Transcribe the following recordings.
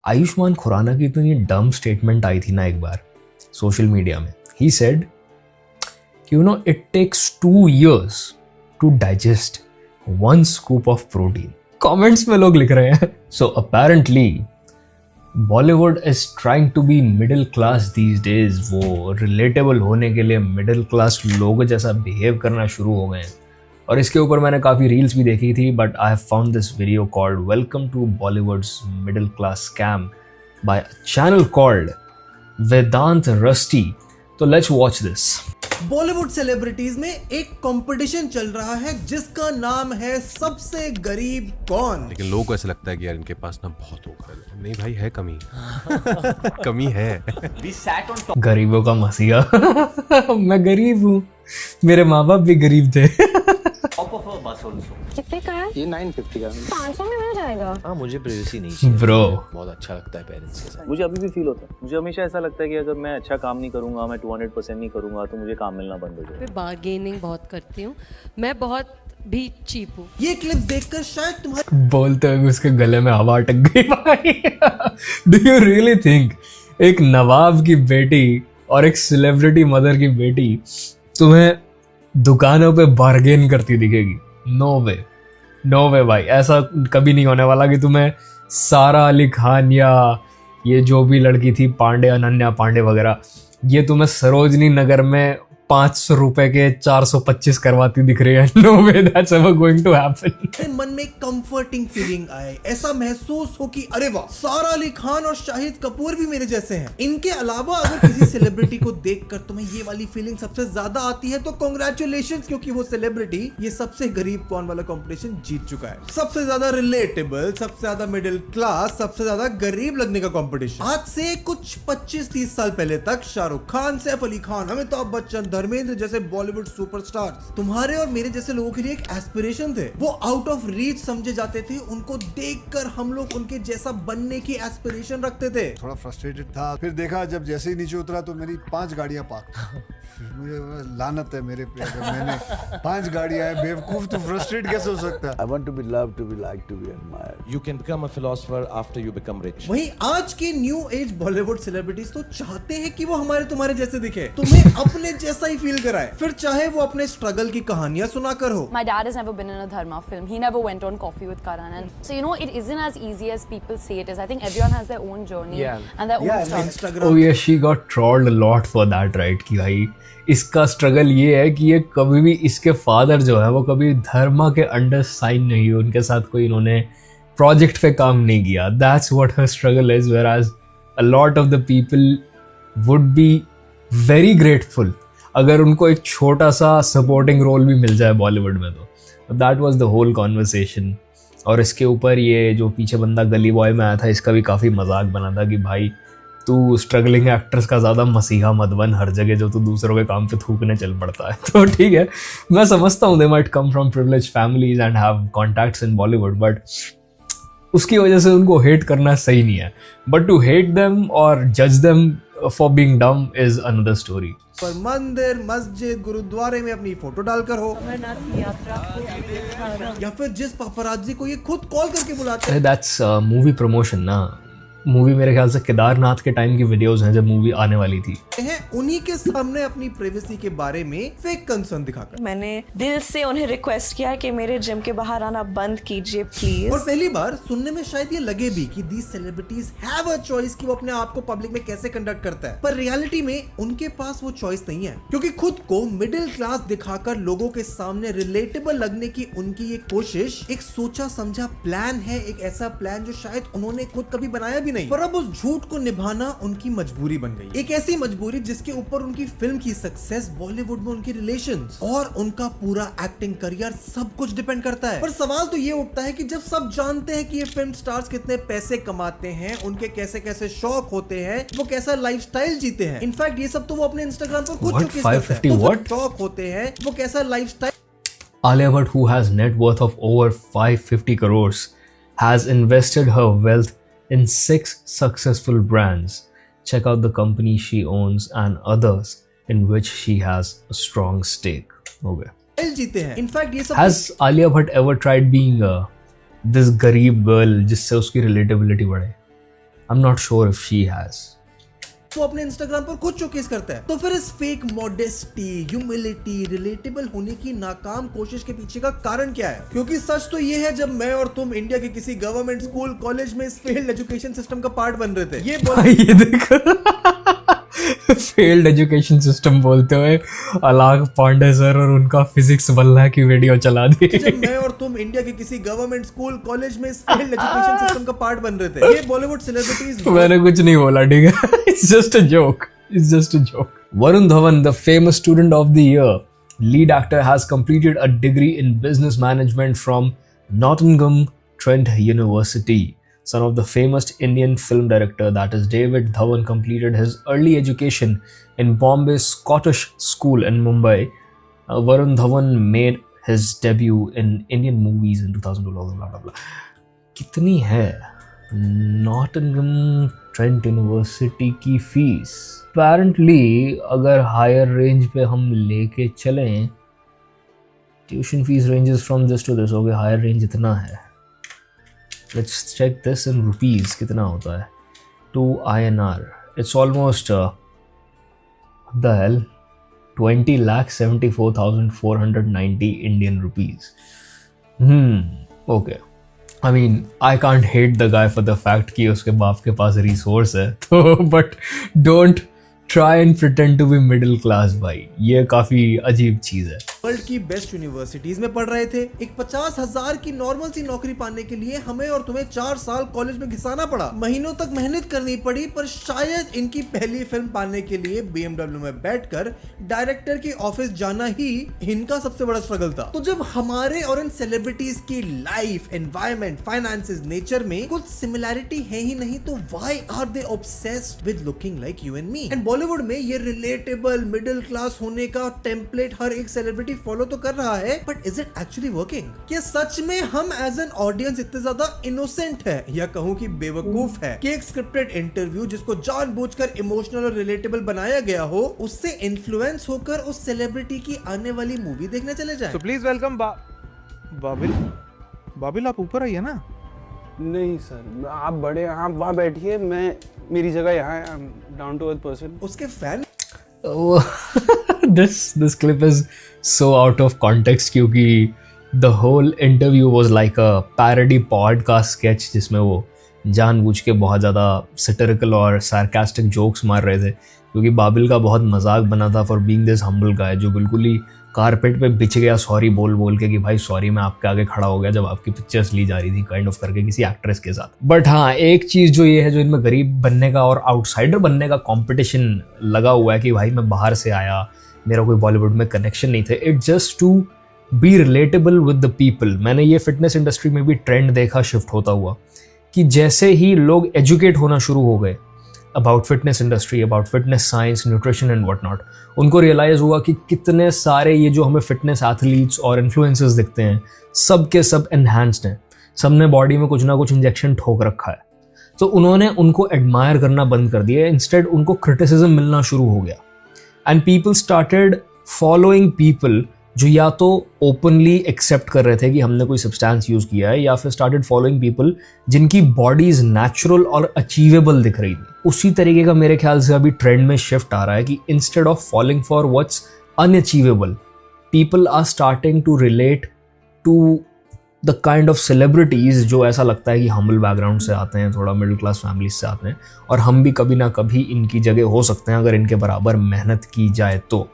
आयुष्मान खुराना की तो ये डम स्टेटमेंट आई थी ना एक बार सोशल मीडिया में. ही सेड कि it takes 2 years to digest 1 scoop of protein. Comments में लोग लिख रहे हैं. So apparently Bollywood is trying to be middle class these days. वो रिलेटेबल होने के लिए मिडिल क्लास लोगों जैसा बिहेव करना शुरू हो गए हैं. और इसके ऊपर मैंने काफ़ी रील्स भी देखी थी, but I have found this video called welcome to Bollywood's middle class scam by a channel called Vedant Rusty. तो let's watch this. Bollywood celebrities में एक कंपटीशन चल रहा है जिसका नाम है सबसे गरीब कौन. लेकिन लोगों को ऐसा लगता है कि यार इनके पास ना बहुत होगा. नहीं भाई, है कमी. कमी है. गरीबों का मसीहा. मैं गरीब हूँ, मेरे माँ बाप भी गरीब थे. कितने का है? ये 950 का 500 में मिल जाएगा. हाँ, मुझे प्राइवेसी नहीं चाहिए. ब्रो बहुत अच्छा लगता है पेरेंट्स के साथ. मुझे अभी भी फील होता है. मुझे हमेशा ऐसा लगता है कि अगर मैं अच्छा काम नहीं करूंगा, मैं 200% नहीं करूंगा, तो मुझे काम मिलना बंद हो जाएगा. मैं बार्गेनिंग बहुत करती हूँ. मैं बहुत भी चीप हूँ. ये क्लिप्स देखकर शायद तुम्हारे बोलते हुए उसके गले में हवा अटक गई भाई. डू यू रियली थिंक एक नवाब की बेटी और एक सेलिब्रिटी मदर की बेटी तुम्हें दुकानों पे बार्गेन करती दिखेगी? नो वे, नो वे भाई. ऐसा कभी नहीं होने वाला कि तुम्हें सारा अली खान या ये जो भी लड़की थी पांडे, अनन्या पांडे वगैरह, ये तुम्हें सरोजनी नगर में 500 रुपए के 425 करवाती दिख रही है. No way, that's ever going to happen. मन में कंफर्टिंग फीलिंग आए, ऐसा महसूस हो कि अरे वाह, सारा अली खान और शाहिद कपूर भी मेरे जैसे हैं. इनके अलावा अगर किसी सेलिब्रिटी को देखकर तुम्हें ये वाली फीलिंग सबसे ज्यादा आती है तो कांग्रेचुलेशंस, क्योंकि वो सेलिब्रिटी ये सबसे गरीब कौन वाला कंपटीशन जीत चुका है. सबसे ज्यादा रिलेटेबल, सबसे ज्यादा मिडिल क्लास, सबसे ज्यादा गरीब लगने का कंपटीशन. आज से कुछ 25-30 साल पहले तक शाहरुख खान, सैफ अली खान, अमिताभ बच्चन, धर्मेंद्र जैसे बॉलीवुड सुपरस्टार्स तुम्हारे और मेरे जैसे लोगों के लिए एक एस्पिरेशन थे. वो आउट ऑफ रीच समझे जाते थे. उनको देखकर हम लोग उनके जैसा बनने की एस्पिरेशन रखते थे. थोड़ा फ्रस्ट्रेटेड था. फिर देखा जब जैसे ही नीचे उतरा तो मेरी 5 गाड़ियां पार्क. मुझे लानत है मेरे पे, अगर मैंने 5 गाड़ियां हैं. बेवकूफ, तो फ्रस्ट्रेट कैसे हो सकता है? I want to be loved, to be liked, to be admired. You can become a philosopher after you become rich. वहीं आज के न्यू एज बॉलीवुड सेलिब्रिटीज तो चाहते हैं कि वो हमारे तुम्हारे जैसे दिखे, तुम्हें अपने जैसा ही फील कराए, फिर चाहे वो अपने स्ट्रगल की कहानियां सुनाकर हो. My dad has never been in a Dharma film. He never went on Coffee with Karan. And so, it isn't as easy as people say it is. I think everyone has their own journey and their own struggle. Instagram. Oh yeah, she got trolled a lot for that, right? कि भाई इसका struggle ये है कि ये कभी भी, इसके फादर जो है वो कभी धर्मा के अंडर साइन नहीं हुए, उनके साथ कोई इन्होंने प्रोजेक्ट पे काम नहीं किया. That's what her struggle is. whereas a lot of the people would be very grateful अगर उनको एक छोटा सा सपोर्टिंग रोल भी मिल जाए बॉलीवुड में. तो that was the whole conversation. और इसके ऊपर ये जो पीछे बंदा गली बॉय में आया था, इसका भी काफ़ी मजाक बना था कि भाई तू स्ट्रगलिंग एक्ट्रेस का ज़्यादा मसीहा मत बन हर जगह, जो तू दूसरों के काम पे थूकने चल पड़ता है. तो ठीक है, मैं समझता हूँ they might come from privilege families and have contacts in Bollywood, but उसकी वजह से उनको हेट करना सही नहीं है. बट टू हेट देम और जज देम फॉर बीइंग डम इज अनदर स्टोरी. पर मंदिर, मस्जिद, गुरुद्वारे में अपनी फोटो डालकर हो, या फिर जिस पापराजी को ये खुद कॉल करके बुलाते हैं. दैट्स मूवी प्रमोशन ना. मूवी मेरे ख्याल से केदारनाथ के टाइम की वीडियोस हैं जब मूवी आने वाली थी. उन्हीं के सामने अपनी प्राइवेसी के बारे में फेक कंसर्न दिखाकर. मैंने दिल से उन्हें रिक्वेस्ट किया कि मेरे जिम के बाहर आना बंद कीजिए प्लीज. और पहली बार सुनने में शायद ये लगे भी कि these celebrities have a choice कि वो अपने आप को पब्लिक में कैसे कंडक्ट करता है, पर रियलिटी में उनके पास वो चॉइस नहीं है, क्योंकि खुद को मिडिल क्लास दिखाकर लोगों के सामने रिलेटेबल लगने की उनकी ये कोशिश एक सोचा समझा प्लान है. एक ऐसा प्लान जो शायद उन्होंने खुद कभी बनाया भी नहीं, पर अब उस झूठ को निभाना उनकी मजबूरी बन गई. एक ऐसी मजबूरी जिसके ऊपर उनकी फिल्म की सक्सेस, बॉलीवुड में उनके रिलेशंस और उनका पूरा एक्टिंग करियर सब कुछ डिपेंड करता है. पर सवाल तो ये उठता है कि जब सब जानते हैं कि ये फिल्म स्टार्स कितने पैसे कमाते हैं, उनके कैसे कैसे शौक होते हैं, वो कैसा लाइफस्टाइल जीते हैं, इनफैक्ट ये सब तो वो अपने इंस्टाग्राम पर खुद शोकेस करते हैं. What? शौक होते हैं, वो कैसा lifestyle. Alia Bhatt, who has net worth of over 550 crores, has invested her wealth in 6 successful brands. Check out the company she owns and others in which she has a strong stake. Okay. जीते हैं. In fact ये सब Has Alia Bhatt ever tried being this गरीब girl जिससे उसकी relatability बढ़े? I'm not sure if she has. वो अपने इंस्टाग्राम पर खुद शोकेस करता है। तो फिर इस फेक मॉडेस्टी, ह्यूमिलिटी, रिलेटेबल होने की नाकाम कोशिश के पीछे का कारण क्या है? क्योंकि सच तो ये है, जब मैं और तुम इंडिया के किसी गवर्नमेंट स्कूल कॉलेज में इस फेल्ड एजुकेशन सिस्टम का पार्ट बन रहे थे, ये देखो फेल्ड एजुकेशन सिस्टम बोलते हुए अलाग पांडे सर और उनका फिजिक्स बल्ला की वीडियो चला दी। जब मैं और तुम इंडिया के किसी गवर्नमेंट स्कूल कॉलेज में इस फेल्ड एजुकेशन सिस्टम का पार्ट बन रहे थे, ये बॉलीवुड सेलिब्रिटीज। मैंने कुछ नहीं बोला, ठीक है? It's just a joke. It's just a joke. Varun Dhawan, the famous student of the year, lead actor, has completed a degree in business management from Nottingham Trent University. Son of the famous Indian film director, that is David Dhawan, completed his early education in Bombay's Scottish School in Mumbai. Varun Dhawan made his debut in Indian movies in 2002. Blah, blah, blah. कितनी है Nottingham Trent University की फीस? Apparently अगर higher range पे हम लेके चलें, tuition fees ranges from this to this, हो गया हायर रेंज इतना है। Let's check this in rupees, कितना होता है? 2 INR. It's almost what the hell? 20,74,490 Indian rupees. Okay. I mean, I can't hate the guy for the fact कि उसके बाप के पास resource है, तो but don't try and pretend to be middle class भाई, ये काफी अजीब चीज है। वर्ल्ड की बेस्ट यूनिवर्सिटीज में पढ़ रहे थे। एक 50,000 की नॉर्मल सी नौकरी पाने के लिए हमें और तुम्हें 4 साल कॉलेज में घिसाना पड़ा, महीनों तक मेहनत करनी पड़ी, पर शायद इनकी पहली फिल्म पाने के लिए BMW में बैठकर डायरेक्टर के ऑफिस जाना ही इनका सबसे बड़ा स्ट्रगल था। तो जब हमारे और इन सेलिब्रिटीज की लाइफ, एनवायरमेंट, फाइनेंसेस, नेचर में कुछ सिमिलैरिटी है ही नहीं, तो why are they obsessed with looking like you and me? And Bollywood में ये रिलेटेबल मिडिल क्लास होने का टेम्पलेट हर एक सेलिब्रिटी फॉलो तो कर रहा है, but is it actually working? क्या सच में हम एज एन ऑडियंस इतने ज्यादा इनोसेंट है, या कहूं कि बेवकूफ है, कि एक स्क्रिप्टेड इंटरव्यू जिसको जानबूझकर इमोशनल और रिलेटेबल बनाया गया हो, उससे इन्फ्लुएंस होकर उस सेलिब्रिटी की आने वाली मूवी देखने चले जाए? तो प्लीज वेलकम बाबिल, आप ऊपर आइए ना। नहीं सर, आप बड़े, आप वहाँ बैठिए, मैं मेरी जगह यहाँ है, डाउन टू अर्थ पर्सन। उसके fan this clip is so out of context क्योंकि the whole interview was like a parody podcast sketch जिसमें वो जानबूझ के बहुत ज़्यादा satirical और sarcastic jokes मार रहे थे, क्योंकि बाबिल का बहुत मजाक बना था for being this humble guy जो बिल्कुल ही कारपेट पे बिछ गया सॉरी बोल बोल के कि भाई सॉरी मैं आपके आगे खड़ा हो गया जब आपकी पिक्चर्स ली जा रही थी, काइंड ऑफ करके किसी एक्ट्रेस के साथ। बट हाँ, एक चीज़ जो ये है, जो इनमें गरीब बनने का और आउटसाइडर बनने का कंपटीशन लगा हुआ है कि भाई मैं बाहर से आया, मेरा कोई बॉलीवुड में कनेक्शन नहीं थे, it just to be relatable with the people. मैंने ये फिटनेस इंडस्ट्री में भी ट्रेंड देखा शिफ्ट होता हुआ कि जैसे ही लोग एजुकेट होना शुरू हो गए about fitness industry, about fitness science, nutrition and what not, उनको रियलाइज़ हुआ कि कितने सारे ये जो हमें फिटनेस एथलीट्स और इन्फ्लुएंसर्स दिखते हैं, सब के सब एनहांस्ड हैं, सब ने बॉडी में कुछ ना कुछ इंजेक्शन ठोक रखा है। तो उन्होंने उनको एडमायर करना बंद कर दिया, इंस्टेड उनको क्रिटिसिज्म मिलना शुरू हो गया। And people started following people जो या तो ओपनली एक्सेप्ट कर रहे थे कि हमने कोई सब्सटेंस यूज़ किया है, या फिर स्टार्टेड फॉलोइंग पीपल जिनकी बॉडीज नेचुरल और अचीवेबल दिख रही थी। उसी तरीके का मेरे ख्याल से अभी ट्रेंड में शिफ्ट आ रहा है कि instead of following for what's unachievable, people are starting to relate to the kind of celebrities जो ऐसा लगता है कि हम्बल बैकग्राउंड से आते हैं, थोड़ा मिडिल क्लास फैमिली से आते हैं, और हम भी कभी ना कभी इनकी जगह हो सकते हैं अगर इनके बराबर मेहनत की जाए तो।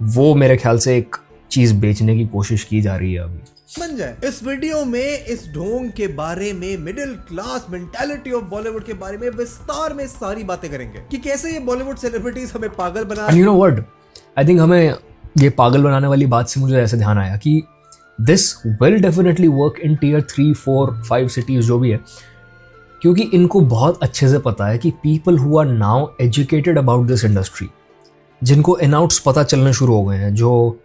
वो मेरे ख्याल से एक चीज बेचने की कोशिश की जा रही है अभी। बन जाए इस वीडियो में इस ढोंग के बारे में, middle class mentality of Bollywood के बारे में विस्तार में सारी बातें करेंगे कि कैसे ये बॉलीवुड सेलिब्रिटीज हमें पागल बना। You know what, I think हमें ये पागल बनाने वाली बात से मुझे ऐसे ध्यान आया कि this will definitely work in tier 3, 4, 5 cities जो भी है, क्योंकि इनको बहुत अच्छे से पता है कि people who are now educated about this industry, जिनको इन आउट्स पता चलने शुरू हो गए हैं, जो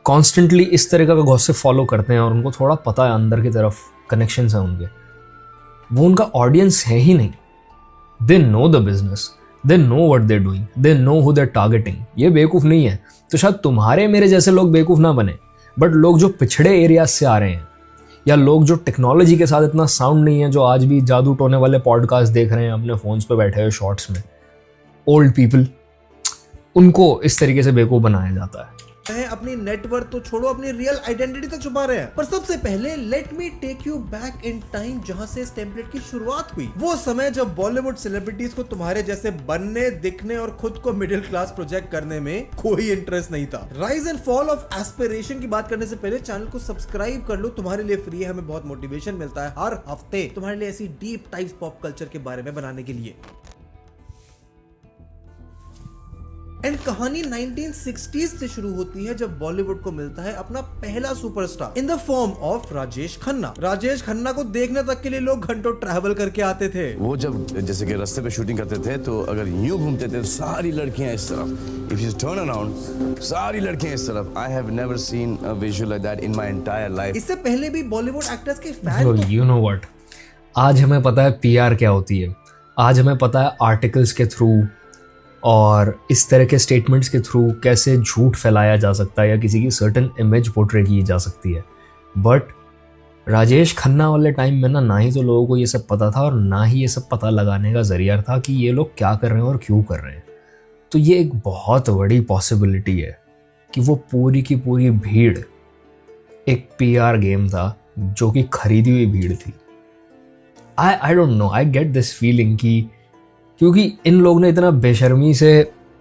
कॉन्स्टेंटली इस तरह का गॉसिप फॉलो करते हैं और उनको थोड़ा पता है अंदर की तरफ कनेक्शंस हैं उनके, वो उनका ऑडियंस है ही नहीं। They know the business, they know what they doing, they know who they targeting. ये बेवकूफ़ नहीं है, तो शायद तुम्हारे मेरे जैसे लोग बेवकूफ़ ना बने, बट लोग जो पिछड़े एरियाज से आ रहे हैं, या लोग जो टेक्नोलॉजी के साथ इतना साउंड नहीं है, जो आज भी जादू टोने वाले पॉडकास्ट देख रहे हैं अपने फ़ोन्स पे बैठे हुए शॉर्ट्स में, ओल्ड पीपल, उनको इस तरीके से बेवकूफ़ बनाया जाता है। अपनी नेटवर्क तो छोड़ो, अपनी रियल आइडेंटिटी तो छुपा रहे हैं। पर सबसे पहले let me take you back in time, जहां से इस टेम्पलेट की शुरुआत हुई। वो समय जब बॉलीवुड सेलिब्रिटीज को तुम्हारे जैसे बनने, दिखने और खुद को मिडिल क्लास प्रोजेक्ट करने में कोई इंटरेस्ट नहीं था। Rise and fall of aspiration की बात करने से पहले चैनल को सब्सक्राइब कर लो, तुम्हारे लिए फ्री है, हमें बहुत मोटिवेशन मिलता है हर हफ्ते तुम्हारे लिए ऐसी डीप टाइप्स पॉप कल्चर के बारे में बनाने के लिए। एंड कहानी 1960s से शुरू होती है जब बॉलीवुड को मिलता है अपना पहला superstar in the form of Rajesh Khanna. Rajesh Khanna को देखने तक के लिए लोग घंटों ट्रैवल करके आते थे। वो जब जैसे कि रास्ते पे शूटिंग करते थे तो अगर यूं घूमते थे तो सारी लड़कियां इस तरफ, इफ यू टर्न अराउंड सारी लड़कियां इस तरफ। I have never seen a visual like that in my entire life. इससे पहले भी बॉलीवुड एक्टर्स के फैन यू नो व्हाट, आज हमें पता है पीआर क्या होती है, आज हमें पता है आर्टिकल्स के थ्रू और इस तरह के स्टेटमेंट्स के थ्रू कैसे झूठ फैलाया जा सकता है या किसी की सर्टेन इमेज पोर्ट्रे की जा सकती है। बट राजेश खन्ना वाले टाइम में ना ही तो लोगों को ये सब पता था और ना ही ये सब पता लगाने का जरिया था कि ये लोग क्या कर रहे हैं और क्यों कर रहे हैं। तो ये एक बहुत बड़ी पॉसिबिलिटी है कि वो पूरी की पूरी भीड़ एक पीआर गेम था जो कि खरीदी हुई भीड़ थी। I don't know, I get this feeling कि क्योंकि इन लोग ने इतना बेशर्मी से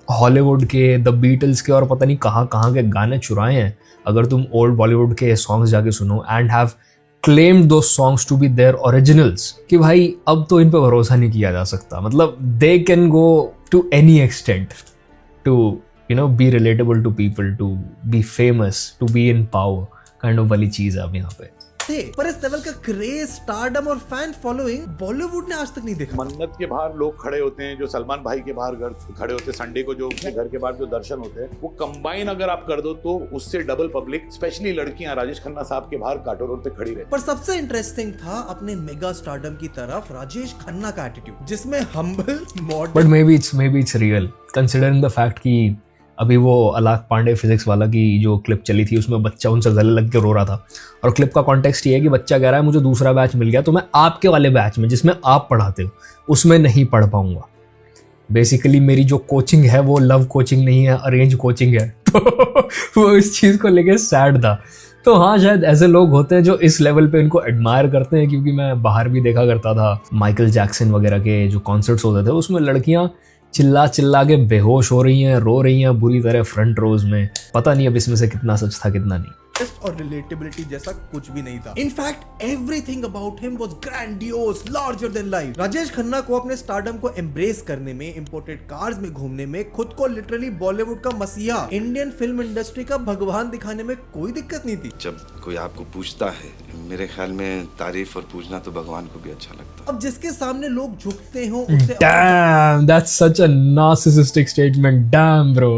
हॉलीवुड के, द बीटल्स के और पता नहीं कहाँ कहाँ के गाने चुराए हैं। अगर तुम ओल्ड बॉलीवुड के सॉन्ग्स जाके सुनो एंड हैव क्लेम्ड दो songs to be their originals, कि भाई अब तो इन पे भरोसा नहीं किया जा सकता। मतलब they can go to any extent to be relatable to people, to be famous, to be in power kind of वाली चीज़ है अब यहाँ पे। पर इस लेवल का क्रेज, स्टारडम और फैन फॉलोइंग बॉलीवुड ने आज तक नहीं देखा। मन्नत के बाहर लोग खड़े होते हैं, जो सलमान भाई के बाहर खड़े होते हैं, संडे को जो उनके घर के बाहर जो दर्शन होते हैं, वो कंबाइन अगर आप कर दो तो उससे डबल पब्लिक, स्पेशली लड़कियां राजेश खन्ना साहब के बाहर कांटो रोड पे खड़ी रही। पर सबसे इंटरेस्टिंग था अपने मेगा स्टारडम की तरफ राजेश खन्ना का एटीट्यूड, जिसमें humble, modern, but may be it's real considering the fact कि अभी वो अलाक पांडे फिजिक्स वाला की जो क्लिप चली थी उसमें बच्चा उनसे गले लग के रो रहा था, और क्लिप का कॉन्टेक्स्ट ये है कि बच्चा कह रहा है मुझे दूसरा बैच मिल गया तो मैं आपके वाले बैच में जिसमें आप पढ़ाते हो उसमें नहीं पढ़ पाऊंगा। बेसिकली मेरी जो कोचिंग है वो लव कोचिंग नहीं है, अरेंज कोचिंग है। तो वो इस चीज़ को लेके सैड था। तो हाँ, शायद ऐसे लोग होते हैं जो इस लेवल पे इनको एडमायर करते हैं, क्योंकि मैं बाहर भी देखा करता था माइकल जैक्सन वगैरह के जो कॉन्सर्ट्स होते थे उसमें लड़कियाँ चिल्ला चिल्ला के बेहोश हो रही हैं, रो रही हैं बुरी तरह फ्रंट रोज में। पता नहीं अब इसमें से कितना सच था कितना नहीं। और रिलेटेबिलिटी जैसा कुछ भी नहीं था। In fact everything about him was grandiose, larger than life. Rajesh Khanna को अपने स्टारडम को एम्ब्रेस करने में, इंपोर्टेड कार्स में घूमने में, खुद को लिटरली बॉलीवुड का मसीहा, इंडियन फिल्म इंडस्ट्री का भगवान दिखाने में कोई दिक्कत नहीं थी। जब कोई आपको पूछता है, मेरे ख्याल में तारीफ और पूछना तो भगवान को भी अच्छा लगता है। अब जिसके सामने लोग झुकते हो उससे Damn, that's such a narcissistic statement. Damn, bro.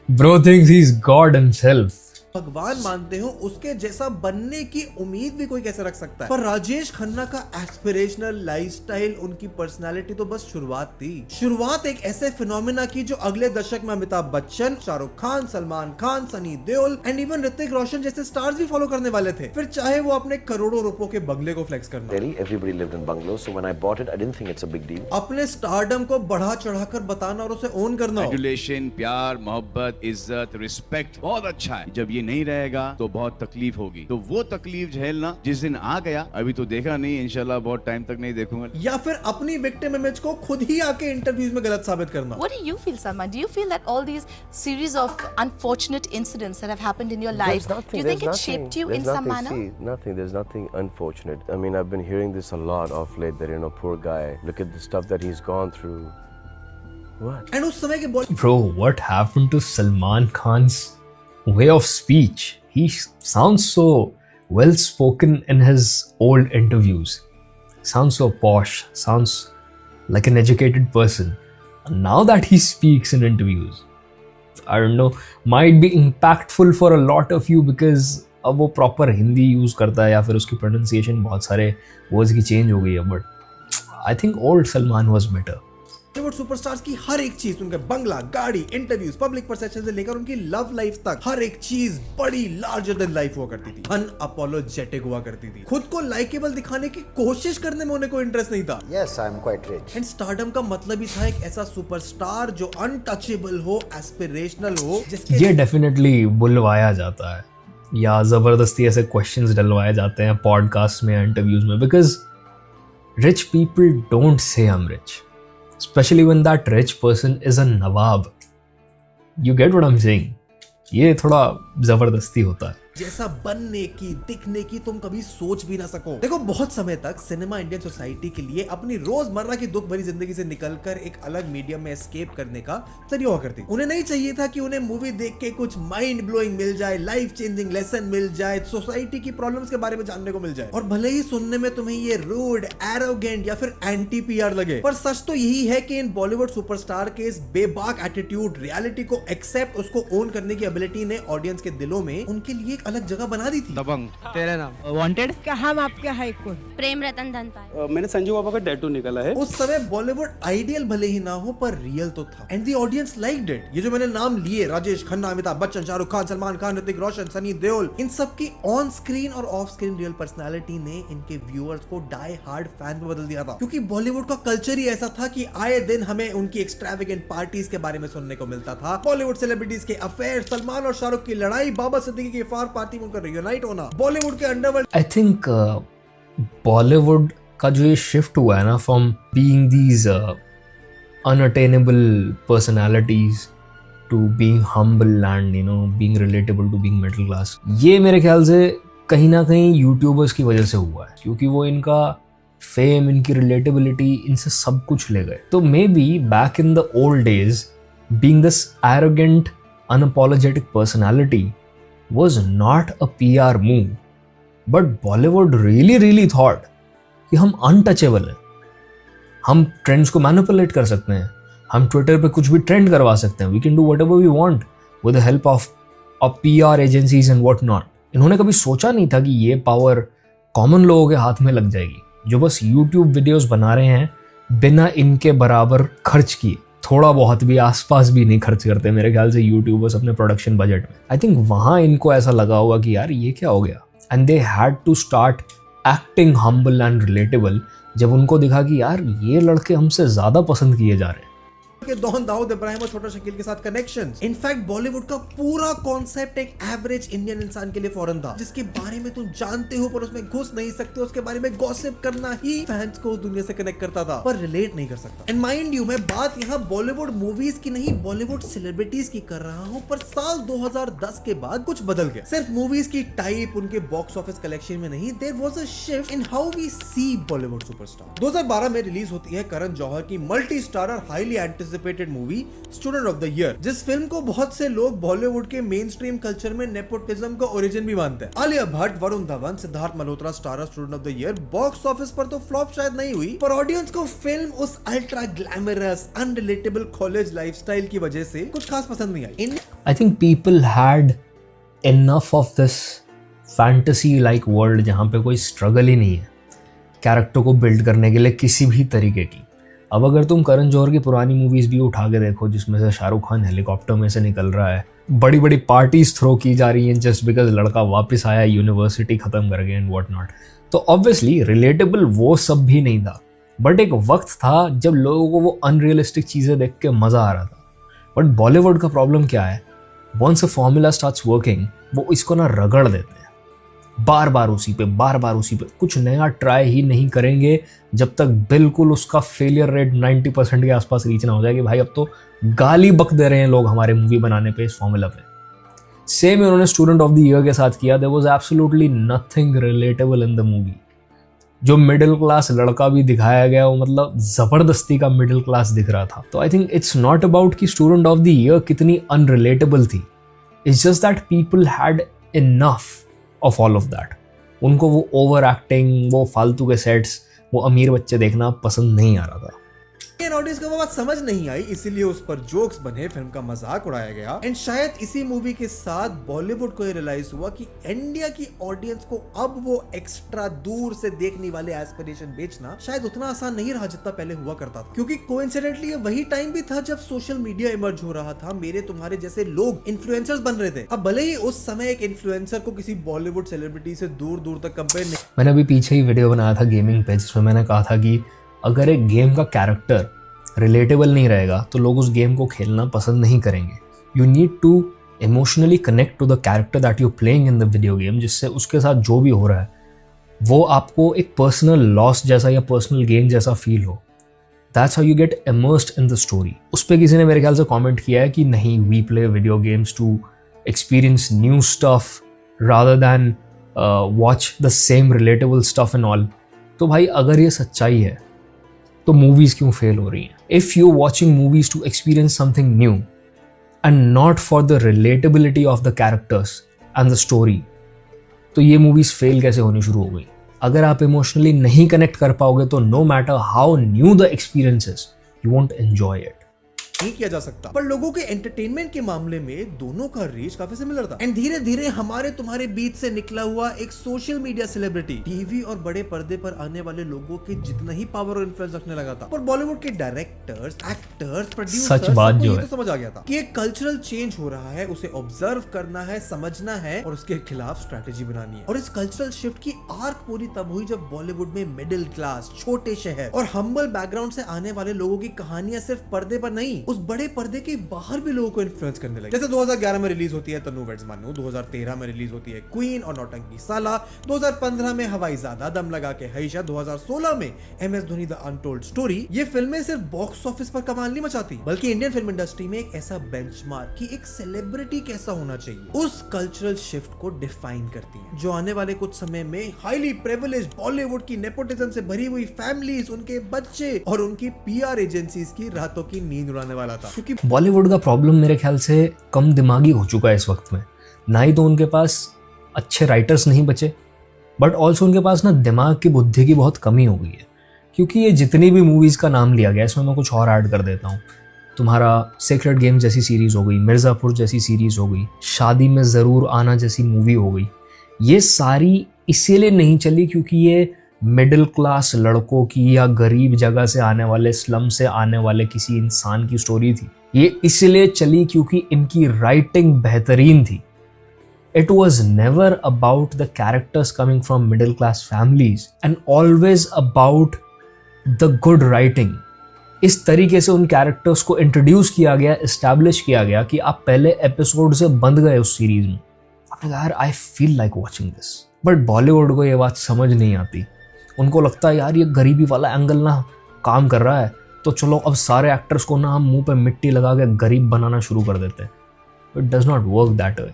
Bro thinks he's God himself. भगवान मानते हो, उसके जैसा बनने की उम्मीद भी कोई कैसे रख सकता है। पर राजेश खन्ना का एस्पिरेशनल लाइफस्टाइल, उनकी पर्सनालिटी तो बस शुरुआत थी। शुरुआत एक ऐसे फिनोमेना की जो अगले दशक में अमिताभ बच्चन, शाहरुख खान, सलमान खान, सनी देओल एंड इवन ऋतिक रोशन जैसे स्टार्स भी फॉलो करने वाले थे। फिर चाहे वो अपने करोड़ों रुपयों के बंगले को फ्लेक्स करना। Everybody lived in bungalows, so when I bought it, I didn't think it's a big deal. अपने स्टारडम को बढ़ा चढ़ाकर बताना और उसे ओन करना। एडुलेशन, प्यार, मोहब्बत, इज्जत, रिस्पेक्ट बहुत अच्छा है। जब ये नहीं रहेगा तो बहुत तकलीफ होगी। तो वो तकलीफ झेलना जिस दिन आ गया, अभी तो देखा नहीं, इंशाल्लाह बहुत टाइम तक नहीं देखूंगा। या फिर अपनी विक्टिम इमेज को खुद ही आके इंटरव्यूज में गलत साबित करना। What do you feel, Salman? Do you feel that all these series of unfortunate incidents that have happened in your life, do you think it shaped you in some manner? There's nothing unfortunate. I mean, I've been hearing this a lot of late that, poor guy, look at the stuff that he's gone through. What? And उस समय के Bro, what happened to Salman Khan's way of speech? He sounds so well spoken in his old interviews. Sounds so posh, sounds like an educated person. And now that he speaks in interviews, I don't know, might be impactful for a lot of you because अब वो proper Hindi use करता है या फिर उसकी pronunciation बहुत सारे words की चेंज हो गई है। But I think old Salman was better. Bollywood superstars की हर एक चीज, उनके बंगला, गाड़ी, इंटरव्यूज, पब्लिक परसेप्शन से लेकर उनकी लव लाइफ तक, हर एक चीज बड़ी लार्जर देन लाइफ हुआ करती थी, अनअपोलोजेटिक हुआ करती थी। खुद को लाइकेबल दिखाने की कोशिश करने में उन्हें कोई इंटरेस्ट नहीं था। Yes, I am quite rich. And stardom का मतलब ही था एक ऐसा सुपरस्टार जो अनटचेबल हो, एस्पिरेशनल हो, जिसके ये डेफिनेटली बुलवाया जाता है या जबरदस्ती ऐसे क्वेश्चंस डलवाए जाते हैं पॉडकास्ट में, इंटरव्यूज में, because rich people don't say I am rich, especially when that rich person is a Nawab. You get what I'm saying? ये थोड़ा जबरदस्ती होता है। जैसा बनने की, दिखने की तुम कभी सोच भी ना सको। देखो, बहुत समय तक सिनेमा इंडियन सोसाइटी के लिए अपनी रोजमर्रा की दुख भरी जिंदगी से निकलकर एक अलग मीडियम में एस्केप करने का जरिया हुआ करती। उन्हें नहीं चाहिए था कि उन्हें मूवी देख के कुछ माइंड ब्लोइंग मिल जाए, लाइफ चेंजिंग लेसन मिल जाए, सोसाइटी की प्रॉब्लम्स के बारे में जानने को मिल जाए, और भले ही सुनने में तुम्हें ये रूड, एरोगेंट या फिर एंटी पीआर लगे, पर सच तो यही है कि इन बॉलीवुड सुपरस्टार के इस बेबाक एटीट्यूड, रियलिटी को एक्सेप्ट, उसको ओन करने की एबिलिटी ने ऑडियंस के दिलों में उनके लिए अलग जगह बना दी थी। दबंग, तेरे नाम, वांटेड, हम आपके हाई कोर्ट, प्रेम रतन धन पाए। मैंने संजू बाबा का टैटू निकाला है। उस समय बॉलीवुड आइडियल भले ही ना हो पर रियल तो था, and the audience liked it. ये जो मैंने नाम लिए, राजेश खन्ना, अमिताभ बच्चन, शाहरुख खान, सलमान खान, ऋतिक रोशन, सनी देओल, इन सब की ऑन स्क्रीन और ऑफ स्क्रीन रियल पर्सनालिटी ने इनके व्यूअर्स को डाई हार्ड फैन में बदल दिया था, क्योंकि बॉलीवुड का कल्चर ही ऐसा था कि आए दिन हमें उनकी एक्सट्रावेगेंट पार्टीज के बारे में सुनने को मिलता था, बॉलीवुड सेलिब्रिटीज के अफेयर, सलमान और शाहरुख की लड़ाई, बाबा सिद्दीकी की इफ्तार पार्टी में उनका रियूनाइट होना, बॉलीवुड के अंडरवर्ल्ड। आई थिंक बॉलीवुड का जो ये शिफ्ट हुआ है ना, from being these unattainable personalities to being humble and being relatable to being middle class, ये मेरे ख्याल से कहीं ना कहीं यूट्यूबर्स की वजह से हुआ है, क्योंकि वो इनका फेम, इनकी रिलेटेबिलिटी, इनसे सब कुछ ले गए। तो may be back in the old days being this arrogant unapologetic personality was not a PR move, but Bollywood really thought कि हम untouchable हैं, हम ट्रेंड्स को मैनिपुलेट कर सकते हैं, हम ट्विटर पे कुछ भी ट्रेंड करवा सकते हैं, we can do whatever we want with the help of PR agencies and what not. इन्होंने कभी सोचा नहीं था कि ये पावर कॉमन लोगों के हाथ में लग जाएगी, जो बस YouTube वीडियोस बना रहे हैं बिना इनके बराबर खर्च किए, थोड़ा बहुत भी आसपास भी नहीं खर्च करते मेरे ख्याल से यूट्यूबर्स अपने प्रोडक्शन बजट में। आई थिंक वहाँ इनको ऐसा लगा होगा कि यार ये क्या हो गया, and they had to start acting humble and relatable, जब उनको दिखा कि यार ये लड़के हमसे ज़्यादा पसंद किए जा रहे हैं। के डॉन दाऊद इब्राहिम और छोटा शकील के साथ कनेक्शंस। इनफैक्ट बॉलीवुड का पूरा कॉन्सेप्ट एक एवरेज इंडियन इंसान के लिए फॉरेन था, जिसके बारे में तुम जानते हो पर उसमें घुस नहीं सकते, उसके बारे में गॉसिप करना ही फैंस को उस दुनिया से कनेक्ट करता था, पर रिलेट नहीं कर सकता। एंड माइंड यू, मैं बात यहाँ बॉलीवुड मूवीज की नहीं, बॉलीवुड सेलिब्रिटीज की कर रहा हूँ, पर साल 2010 के बाद कुछ बदल गया। सिर्फ मूवीज की टाइप, उनके बॉक्स ऑफिस कलेक्शन में नहीं, there was a shift in how we see Bollywood superstar. 2012 में रिलीज होती है करण जौहर की multi starrer highly anticipated movie student of the year, जिस फिल्म को बहुत से लोग बॉलीवुड के मेन स्ट्रीम कल्चर में नेपोटिज्म का ओरिजिन भी मानते हैं। Alia Bhatt, Varun Dhawan, Siddharth Malhotra starrer student of the year box office पर तो फ्लॉप शायद नहीं हुई, पर ऑडियंस को फिल्म उस ultra glamorous unrelatable college lifestyle की वजह से कुछ खास पसंद नहीं आई। I think people had enough of this fantasy like world जहाँ पे कोई स्ट्रगल ही नहीं है कैरेक्टर को बिल्ड करने के लिए किसी भी तरीके की। अब अगर तुम करण जौहर की पुरानी मूवीज भी उठा के देखो, जिसमें से शाहरुख खान हेलीकॉप्टर में से निकल रहा है, बड़ी बड़ी पार्टीज थ्रो की जा रही हैं जस्ट बिकॉज लड़का वापस आया यूनिवर्सिटी खत्म कर गया एंड व्हाट नॉट, तो ऑब्वियसली रिलेटेबल वो सब भी नहीं था, बट एक वक्त था जब लोगों को वो अनरियलिस्टिक चीज़ें देख के मज़ा आ रहा था। बट बॉलीवुड का प्रॉब्लम क्या है, once a formula starts working, वो इसको ना रगड़ देते हैं, बार बार उसी पे कुछ नया ट्राई ही नहीं करेंगे जब तक बिल्कुल उसका फेलियर रेट 90% के आसपास रीच ना हो जाए कि भाई अब तो गाली बक दे रहे हैं लोग हमारे मूवी बनाने पे, इस फॉर्मूला पे। सेम उन्होंने स्टूडेंट ऑफ द ईयर के साथ किया, there was absolutely nothing relatable in the movie. जो मिडिल क्लास लड़का भी दिखाया गया वो मतलब जबरदस्ती का मिडिल क्लास दिख रहा था। तो I think it's not about कि स्टूडेंट ऑफ द ईयर कितनी अनरिलेटेबल थी, it's just that people had enough of all of that. उनको वो ओवर एक्टिंग, वो फालतू के सेट्स, वो अमीर बच्चे देखना पसंद नहीं आ रहा था। ऑडियंस को वो बात समझ नहीं आई, इसीलिए उस पर जोक्स बने, फिल्म का मजाक उड़ाया गया। एंड शायद इसी मूवी के साथ बॉलीवुड को ये रियलाइज हुआ कि इंडिया की ऑडियंस को अब वो एक्स्ट्रा दूर से देखने वाले एस्पिरेशन बेचना शायद उतना आसान नहीं रहा जितना पहले हुआ करता था। क्योंकि कोइंसिडेंटली ये वही टाइम भी था जब सोशल मीडिया इमर्ज हो रहा था, मेरे तुम्हारे जैसे लोग इन्फ्लुएंसर्स बन रहे थे। अब भले ही उस समय एक इन्फ्लुएंसर को किसी बॉलीवुड सेलिब्रिटी से दूर दूर तक कंपेयर नहीं। मैंने अभी पीछे ही वीडियो बनाया था गेमिंग पे, जिसमें मैंने कहा था कि अगर एक गेम का कैरेक्टर रिलेटेबल नहीं रहेगा तो लोग उस गेम को खेलना पसंद नहीं करेंगे। You need to emotionally connect to the character that you playing in the video game, जिससे उसके साथ जो भी हो रहा है वो आपको एक पर्सनल लॉस जैसा या पर्सनल गेन जैसा फील हो। That's how you get immersed in the story. उस पर किसी ने मेरे ख्याल से कॉमेंट किया है कि नहीं, we play video games to experience new stuff rather than watch the same relatable stuff and all. तो भाई अगर ये सच्चाई है तो मूवीज क्यों फेल हो रही हैं? If you watching movies to experience something new and not for the relatability of the characters and the story, तो ये मूवीज फेल कैसे होनी शुरू हो गई? अगर आप इमोशनली नहीं कनेक्ट कर पाओगे तो no matter how new the experiences, you won't enjoy it. नहीं किया जा सकता। पर लोगों के एंटरटेनमेंट के मामले में दोनों का रीच काफी सिमिलर था। एंड धीरे धीरे हमारे तुम्हारे बीच से निकला हुआ एक सोशल मीडिया सेलिब्रिटी टीवी और बड़े पर्दे पर आने वाले लोगों के जितना ही पावर और इन्फ्लुएंस रखने लगा था। पर बॉलीवुड के डायरेक्टर्स, एक्टर्स, प्रोड्यूसर्स, सच बात जो है, तो समझ आ गया था कि एक कल्चरल चेंज हो रहा है, उसे ऑब्जर्व करना है, समझना है और उसके खिलाफ स्ट्रेटेजी बनानी है। और इस कल्चरल शिफ्ट की आर्क पूरी तब हुई जब बॉलीवुड में मिडिल क्लास, छोटे शहर और हम्बल बैकग्राउंड से आने वाले लोगों की कहानियां सिर्फ पर्दे पर नहीं, उस बड़े पर्दे के बाहर भी लोगों को इन्फ्लुएंस करने लगे। जैसे 2011 में रिलीज होती है तन्नू वेड्स मान्नू, 2013 में रिलीज होती है क्वीन और नौटंकी साला, 2015 में हवाई ज़्यादा, दम लगा के हईशा, 2016 में MS Dhoni the untold story. ये फिल्में सिर्फ बॉक्स ऑफिस पर कमाल नहीं मचाती, बल्कि इंडियन फिल्म इंडस्ट्री में एक ऐसा बेंचमार्क कि एक सेलिब्रिटी कैसा होना चाहिए, उस कल्चरल शिफ्ट को डिफाइन करती है, जो आने वाले कुछ समय में हाईली प्रिविलेज्ड बॉलीवुड की नेपोटिज्म से भरी हुई फैमिलीज, उनके बच्चे और उनकी PR एजेंसीज की रातों की नींद उड़ाने वाला था। क्योंकि बॉलीवुड का प्रॉब्लम मेरे ख्याल से कम दिमागी हो चुका है इस वक्त में। ना ही तो उनके पास अच्छे राइटर्स नहीं बचे, बट ऑल्सो उनके पास ना दिमाग की बुद्धि की बहुत कमी हो गई है। क्योंकि ये जितनी भी मूवीज़ का नाम लिया गया, इसमें मैं कुछ और ऐड कर देता हूँ। तुम्हारा सेक्रेड गेम जैसी सीरीज़ हो गई, मिर्ज़ापुर जैसी सीरीज़ हो गई, शादी में ज़रूर आना जैसी मूवी हो गई। ये सारी इसीलिए नहीं चली क्योंकि ये मिडिल क्लास लड़कों की या गरीब जगह से आने वाले, स्लम से आने वाले किसी इंसान की स्टोरी थी। ये इसलिए चली क्योंकि इनकी राइटिंग बेहतरीन थी। It was never about the characters coming from middle class families and always about the good writing. इस तरीके से उन कैरेक्टर्स को इंट्रोड्यूस किया गया, एस्टैब्लिश किया गया कि आप पहले एपिसोड से बंध गए उस सीरीज में। आपने कहा यार I feel like watching this. But Bollywood को ये बात समझ नहीं आती। उनको लगता है यार ये गरीबी वाला एंगल ना काम कर रहा है, तो चलो अब सारे एक्टर्स को ना हम मुंह पे मिट्टी लगा के गरीब बनाना शुरू कर देते हैं। It does not work that वे।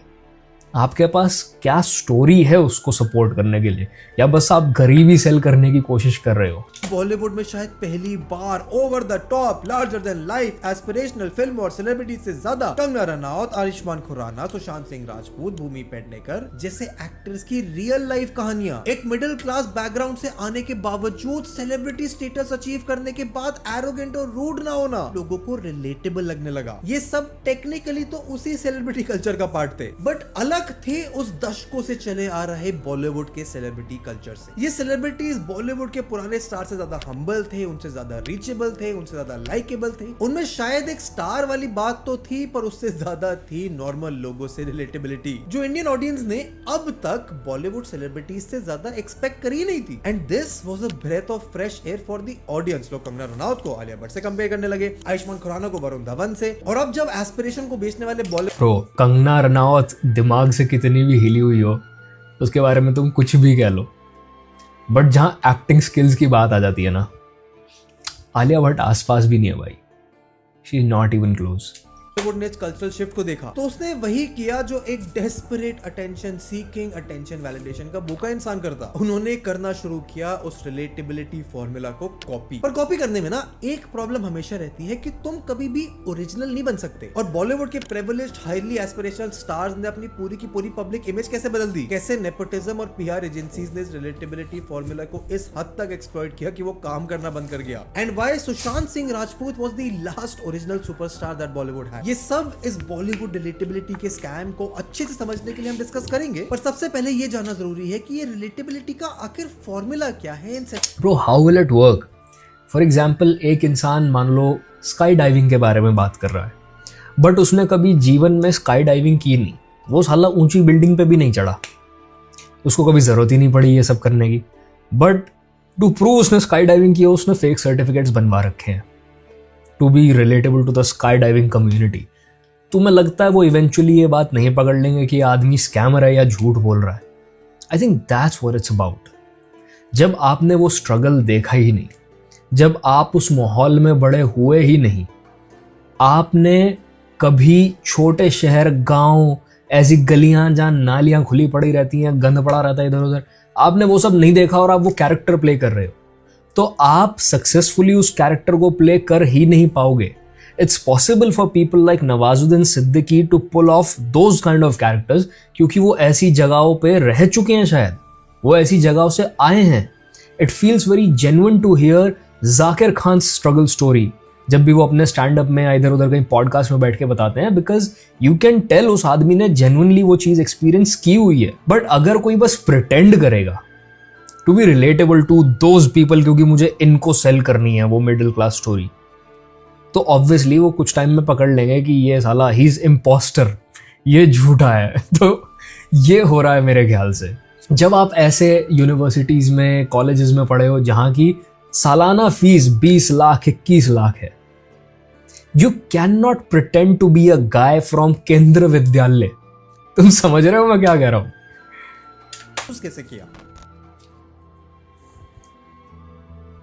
आपके पास क्या स्टोरी है उसको सपोर्ट करने के लिए, या बस आप गरीबी सेल करने की कोशिश कर रहे हो? बॉलीवुड में शायद पहली बार over the top, larger than life, aspirational film और सेलिब्रिटी से ज्यादा कंगना रनौत, आयुष्मान खुराना, सुशांत सिंह राजपूत, भूमि पेडनेकर जैसे एक्टर्स की रियल लाइफ कहानियां, एक मिडिल क्लास बैकग्राउंड से आने के बावजूद सेलिब्रिटी स्टेटस अचीव करने के बाद एरोगेंट और रूड ना होना लोगों को रिलेटेबल लगने लगा। ये सब टेक्निकली तो उसी सेलिब्रिटी कल्चर का पार्ट थे, बट अलग थे उस दशकों से चले आ रहे बॉलीवुड के सेलिब्रिटी कल्चर से। ये सेलिब्रिटीज बॉलीवुड के पुराने स्टार से ज्यादा हम्बल थे, उनसे ज्यादा रीचेबल थे, उनसे ज्यादा लाइकेबल थे। उनमें शायद एक स्टार वाली बात तो थी, पर उससे ज्यादा थी नॉर्मल लोगों से रिलेटेबिलिटी, जो इंडियन ऑडियंस ने अब तक बॉलीवुड सेलिब्रिटीज से ज्यादा एक्सपेक्ट करी नहीं थी। And this was a breath of fresh air for the audience. लोग कंगना रनौत को आलिया भट्ट से कंपेयर करने लगे, आयुष्मान खुराना को वरुण धवन से, और अब जब एस्पिरेशन को बेचने वाले बॉलीवुड कंगना रनौत दिमाग से कितनी भी हिली हुई हो उसके बारे में तुम कुछ भी कह लो, बट जहां एक्टिंग स्किल्स की बात आ जाती है ना, आलिया भट्ट आसपास भी नहीं है भाई। She is not even close. Bollywood ने कल्चरल शिफ्ट को देखा तो उसने वही किया जो एक desperate attention seeking attention validation का भूखा इंसान करता। उन्होंने करना शुरू किया उस रिलेटेबिलिटी फॉर्मूला को कॉपी। पर कॉपी करने में ना एक प्रॉब्लम हमेशा रहती है कि तुम कभी भी ओरिजिनल नहीं बन सकते। और बॉलीवुड के प्रिविलेज्ड हाईली एस्पिरेशनल स्टार्स ने अपनी पूरी की पूरी पब्लिक इमेज कैसे बदल दी, कैसे नेपोटिज्म और पीआर एजेंसीज ने इस रिलेटेबिलिटी फॉर्मूला को इस हद तक एक्सप्लॉइट किया कि वो काम करना बंद कर गया। And why Sushant Singh Rajput was the last original superstar that Bollywood had. ये सब इस बॉलीवुड रिलेटेबिलिटी के स्कैम को अच्छे से समझने के लिए हम डिस्कस करेंगे। पर सबसे पहले ये जानना जरूरी है कि ये रिलेटेबिलिटी का आखिर फॉर्मूला क्या है। Bro, how will it work? For example, एक इंसान मान लो स्काई डाइविंग के बारे में बात कर रहा है, बट उसने कभी जीवन में स्काई डाइविंग की नहीं, वो साला ऊंची बिल्डिंग पे भी नहीं चढ़ा, उसको कभी जरूरत ही नहीं पड़ी ये सब करने की, बट टू प्रूव उसने स्काई डाइविंग की, उसने फेक सर्टिफिकेट्स बनवा रखे हैं to be relatable to the sky diving community. तुम्हें लगता है वो इवेंचुअली ये बात नहीं पकड़ लेंगे कि आदमी स्कैमर है या झूठ बोल रहा है? I think that's what it's about. जब आपने वो स्ट्रगल देखा ही नहीं, जब आप उस माहौल में बड़े हुए ही नहीं, आपने कभी छोटे शहर गांव ऐसी गलियां जहां नालियां खुली पड़ी रहती हैं, गंद पड़ा रहता है इधर उधर, आपने वो सब नहीं देखा और आप वो कैरेक्टर प्ले कर रहे हो, तो आप सक्सेसफुली उस कैरेक्टर को प्ले कर ही नहीं पाओगे। It's possible for people like Nawazuddin Siddiqui to pull off those kind of characters, क्योंकि वो ऐसी जगहों पे रह चुके हैं, शायद वो ऐसी जगहों से आए हैं। It feels very genuine to hear Zakir Khan struggle story जब भी वो अपने स्टैंड अप में या इधर उधर कहीं पॉडकास्ट में बैठ के बताते हैं, बिकॉज यू कैन टेल उस आदमी ने जेन्युइनली वो चीज एक्सपीरियंस की हुई है। बट अगर कोई बस प्रिटेंड करेगा to be relatable to those people क्योंकि मुझे इनको सेल करनी है वो मिडिल क्लास स्टोरी, तो ऑब्वियसली वो कुछ टाइम में पकड़ लेंगे कि ये साला ही इज इम्पोस्टर, ये झूठा है। तो ये हो रहा है मेरे ख्याल से। जब आप ऐसे यूनिवर्सिटीज में कॉलेजेस में पढ़े हो जहां की सालाना फीस 20 लाख 21 लाख है, you can not pretend to be a guy from Kendra Vidyalaya. तुम समझ रहे हो मैं क्या कह रहा हूं? कैसे किया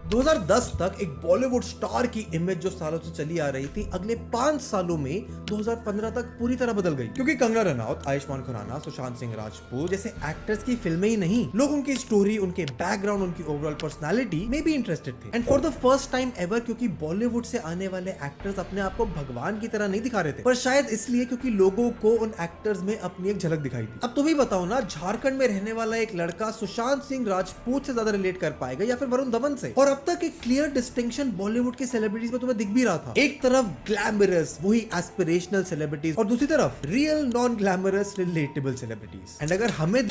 2010 तक एक बॉलीवुड स्टार की इमेज जो सालों से चली आ रही थी, अगले 5 सालों में 2015 तक पूरी तरह बदल गई। क्योंकि कंगना रनौत, आयुष्मान खुराना, सुशांत सिंह राजपूत जैसे एक्टर्स की फिल्में ही नहीं, लोग उनकी स्टोरी, उनके बैकग्राउंड, उनकी ओवरऑल पर्सनालिटी में भी इंटरेस्टेड थे। And for the first time ever, क्योंकि बॉलीवुड से आने वाले एक्टर्स अपने आप को भगवान की तरह नहीं दिखा रहे थे, पर शायद इसलिए क्योंकि लोगों को उन एक्टर्स में अपनी एक झलक दिखाई थी। अब तुम ही बताओ ना, झारखंड में रहने वाला एक लड़का सुशांत सिंह राजपूत से ज्यादा रिलेट कर पाएगा या फिर वरुण धवन से? और अब तक एक क्लियर डिस्टिंक्शन बॉलीवुड के सेलिब्रिटीज में तुम्हें दिख भी रहा था। एक तरफ ग्लैमरस वही एस्पिरेशनल सेलिब्रिटीज और दूसरी तरफ real non glamorous relatable celebrities. And अगर हमें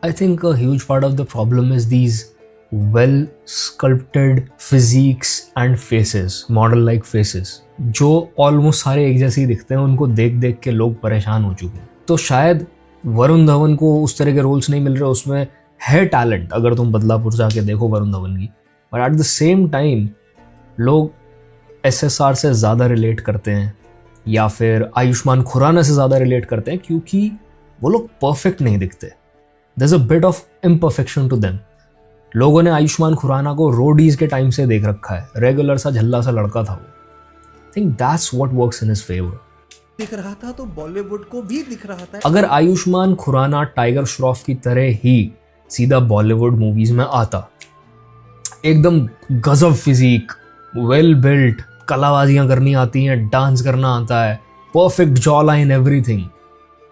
I think a huge part of the problem is these well sculpted physiques and faces, model like faces, जो ऑलमोस्ट सारे एक जैसे ही दिखते हैं, उनको देख देख के लोग परेशान हो चुके हैं। तो शायद वरुण धवन को उस तरह के रोल्स नहीं मिल रहे, उसमें है टैलेंट, अगर तुम बदलापुर से आके देखो वरुण धवन की, but at the same time लोग SSR से ज़्यादा रिलेट करते हैं या फिर आयुष्मान खुराना से ज़्यादा रिलेट करते हैं क्योंकि वो लोग परफेक्ट नहीं दिखते। There's a bit of imperfection to them. लोगों ने आयुष्मान खुराना को रोडीज के टाइम से देख रखा है, रेगुलर सा झल्ला सा लड़का था वो। I think that's what works in his favor. दिख रहा था तो बॉलीवुड को भी दिख रहा था। अगर आयुष्मान खुराना टाइगर श्रॉफ की तरह ही सीधा बॉलीवुड मूवीज में आता, एकदम गजब फिजिक, वेल बिल्ट, कलाबाजियां करनी आती हैं, डांस करना आता है, perfect jaw line, everything,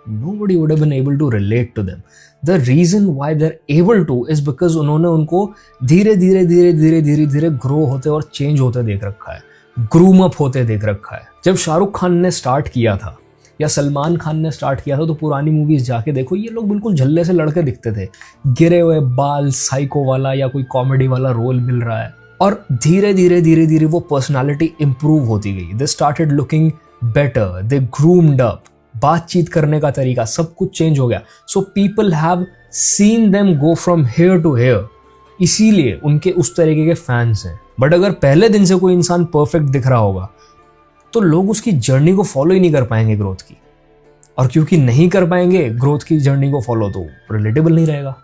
nobody would have been able to relate to them. The reason why they're able to is because उन्होंने उनको धीरे धीरे ग्रो होते और चेंज होते देख रखा है, ग्रूम अप होते देख रखा है। जब शाहरुख खान ने स्टार्ट किया था या सलमान खान ने स्टार्ट किया था तो पुरानी मूवीज जाके देखो, ये लोग बिल्कुल झल्ले से लड़के दिखते थे, गिरे हुए बाल, साइको वाला या कोई कॉमेडी वाला रोल मिल रहा है, और धीरे धीरे वो पर्सनालिटी इंप्रूव होती गई। They started looking better, they groomed up, बातचीत करने का तरीका सब कुछ चेंज हो गया। So people have seen them go from here to here, इसीलिए उनके उस तरीके के फैंस हैं। बट अगर पहले दिन से कोई इंसान परफेक्ट दिख रहा होगा तो लोग उसकी जर्नी को फॉलो ही नहीं कर पाएंगे ग्रोथ की, और क्योंकि नहीं कर पाएंगे ग्रोथ की जर्नी को फॉलो, तो रिलेटेबल नहीं रहेगा।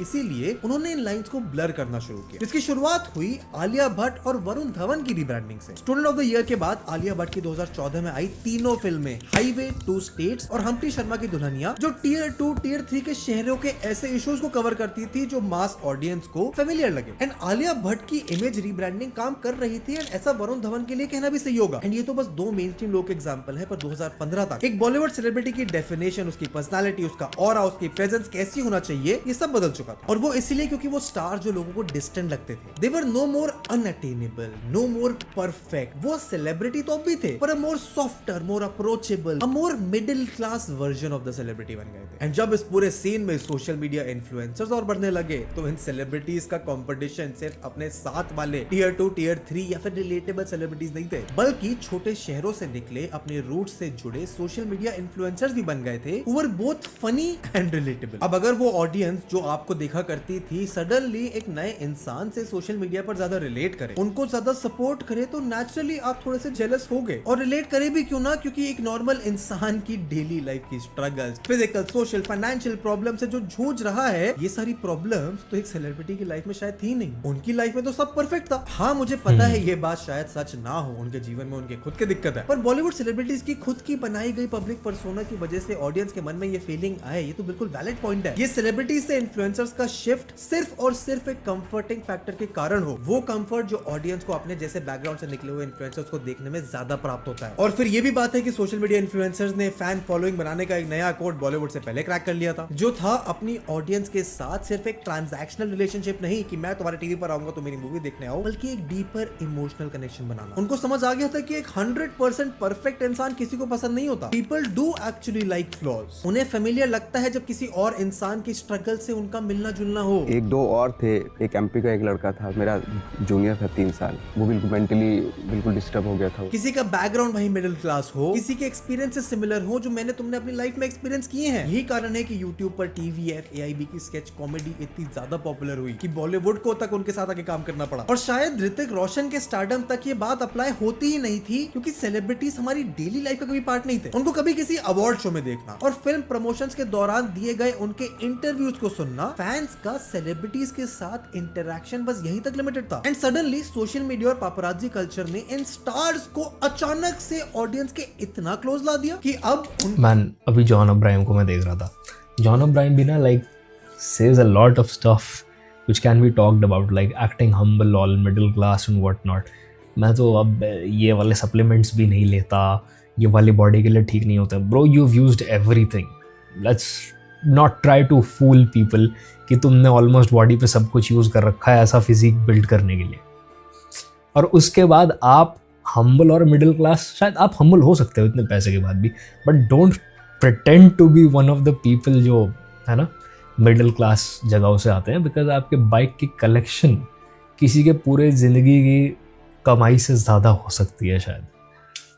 इसीलिए उन्होंने इन लाइंस को ब्लर करना शुरू किया। इसकी शुरुआत हुई आलिया भट्ट और वरुण धवन की रीब्रांडिंग से। स्टूडेंट ऑफ द ईयर के बाद आलिया भट्ट की 2014 में आई तीनों फिल्में हाईवे, टू स्टेट्स और हम्प्टी शर्मा की दुल्हनिया, जो टियर 2, टियर 3 के शहरों के ऐसे इश्यूज को कवर करती थी जो मास ऑडियंस को फेमिलियर लगे। एंड आलिया भट्ट की इमेज रीब्रांडिंग काम कर रही थी, एंड ऐसा वरुण धवन के लिए कहना भी सही होगा। एंड ये तो बस दो मेन स्ट्रीम लोग एग्जांपल है, पर 2015 तक एक बॉलीवुड सेलिब्रिटी की डेफिनेशन, उसकी पर्सनालिटी, उसका ऑरा, उसकी प्रेजेंस कैसी होना चाहिए, ये सब बदल चुका था। और वो इसलिए क्योंकि वो स्टार जो लोगों को डिस्टेंट लगते थे, they were no more unattainable, no more perfect. वो सेलिब्रिटी तो अब भी थे, पर a more softer, more approachable, a more middle class version of the celebrity बन गए थे। एंड जब इस पूरे सीन में सोशल मीडिया इन्फ्लुएंसर्स और बढ़ने लगे, तो इन सेलिब्रिटीज का कंपटीशन सिर्फ अपने साथ वाले टियर 2, टियर 3 या फिर रिलेटेबल सेलिब्रिटीज नहीं थे, बल्कि छोटे शहरों से निकले, अपने रूट से जुड़े सोशल मीडिया इन्फ्लुएंसर्स भी बन गए थे, who were both funny and relatable। अब अगर वो ऑडियंस जो आपको देखा करती थी सडनली एक नए इंसान से सोशल मीडिया पर ज्यादा रिलेट करे, उनको ज्यादा सपोर्ट करे, तो नेचुरली आप थोड़े से जेलस हो गए। और रिलेट करे भी क्यों ना, क्योंकि एक नॉर्मल इंसान की डेली लाइफ की struggles, physical, social, financial problem से जो जूझ रहा है, ये सारी प्रॉब्लम्स तो एक सेलिब्रिटी की लाइफ में शायद थी नहीं। उनकी लाइफ में तो सब परफेक्ट था। हाँ, मुझे पता है ये बात शायद सच ना हो, उनके जीवन में उनके खुद की दिक्कत है, पर बॉलीवुड सेलिब्रिटीज की खुद की बनाई गई पब्लिक पर्सोना की वजह से ऑडियंस के मन में ये फीलिंग आए, ये तो बिल्कुल वैलिड पॉइंट है। ये सेलिब्रिटीज से इन्फ्लुएंसर्स का शिफ्ट सिर्फ और सिर्फ एक कंफर्टिंग फैक्टर के कारण हो, वो कंफर्ट जो ऑडियंस को अपने जैसे बैकग्राउंड से निकले हुए इन्फ्लुएंसर्स को देखने में ज्यादा प्राप्त होता है। और फिर ये भी बात है कि सोशल मीडिया इन्फ्लुएंसर्स ने फैन फॉलोइंग बनाने का एक नया कोड बॉलीवुड से पहले क्रैक कर लिया था, जो था अपनी ऑडियंस के साथ सिर्फ एक ट्रांजैक्शनल रिलेशनशिप नहीं कि मैं तुम्हारे टीवी पर आऊंगा तो मेरी मूवी देखने आओ, बल्कि एक डीपर इमोशनल कनेक्शन बनाना। उनको समझ आ गया था कि एक 100% परफेक्ट इंसान किसी को पसंद नहीं होता। People do actually like flaws. उन्हें फेमिलियर लगता है जब किसी और इंसान की स्ट्रगल से उनका मिलना जुलना हो। एक दो और थे, एक एमपी का एक लड़का था, मेरा जूनियर था 3 साल, वो बिल्कुल मेंटली बिल्कुल डिस्टर्ब हो गया था। किसी का बैकग्राउंड वही मिडिल क्लास हो, किसी के एक्सपीरियंसेस सिमिलर हो जो मैंने तुमने अपनी लाइफ में एक्सपीरियंस किए हैं। यही कारण है कि यूट्यूब पर TVF, AIB की स्केच कॉमेडी इतनी ज्यादा पॉपुलर हुई कि बॉलीवुड को तक उनके साथ आके काम करना पड़ा। और शायद ऋतिक रोशन के स्टारडम तक ये बात अप्लाई होती ही नहीं थी, क्योंकि सेलिब्रिटीज हमारी डेली लाइफ का कभी पार्ट नहीं थे। उनको कभी किसी अवार्ड शो में देखना और फिल्म प्रमोशंस के दौरान दिए गए उनके इंटरव्यूज को सुनना, फैंस का सेलिब्रिटीज के साथ इंटरेक्शन बस यहीं तक लिमिटेड था। एंड सडनली सोशल मीडिया और पापराजी कल्चर ने इन स्टार्स को अचानक से ऑडियंस के इतना क्लोज ला दिया कि अब मैन, अभी जॉन अब्राहम को मैं देख रहा था। जॉन अब्राहम भी ना like says a lot of stuff which can be talked about, like acting humble, all middle class and what not। मैं तो अब ये वाले सप्लीमेंट्स भी नहीं लेता, ये वाली बॉडी के लिए ठीक नहीं होता। Bro, you've used everything, let's not try to fool people कि तुमने ऑलमोस्ट बॉडी पे सब कुछ यूज़ कर रखा है ऐसा फिजिक बिल्ड करने के लिए, और उसके बाद आप हम्बल और मिडिल क्लास। शायद आप हम्बल हो सकते हो इतने पैसे के बाद भी, but don't pretend to be one of the people जो है ना मिडिल क्लास जगहों से आते हैं, बिकॉज आपके बाइक की कलेक्शन किसी के पूरे ज़िंदगी की कमाई से ज़्यादा हो सकती है शायद।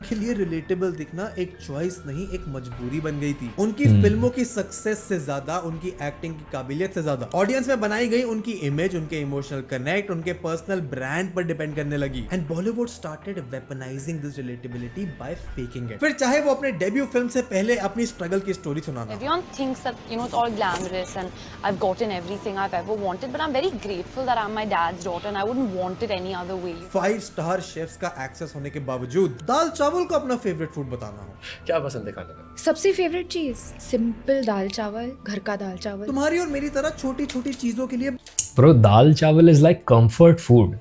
के लिए रिलेटेबल दिखना एक चॉइस नहीं, एक मजबूरी बन गई थी। उनकी फिल्मों की सक्सेस से ज्यादा, उनकी एक्टिंग की काबिलियत से ज्यादा ऑडियंस में बनाई गई उनकी इमेज, उनके इमोशनल कनेक्ट, उनके पर्सनल ब्रांड पर डिपेंड करने लगी। And Bollywood started weaponising this relatability by faking it. फिर चाहे वो अपने डेब्यू फिल्म से पहले अपनी स्ट्रगल की स्टोरी सुनाना। Everyone thinks that it's all glamorous and I've gotten everything I've ever wanted, but I'm very grateful that I'm my dad's daughter and I wouldn't want it any other way। 5-star chefs का access होने के बावजूद दाल चावल को अपना favourite food बताना हो। क्या पसंद है खाने में? सबसे फेवरेट चीज सिंपल दाल चावल, घर का दाल चावल। तुम्हारी और मेरी तरह छोटी छोटी चीजों के लिए bro, dal chawal is like comfort food.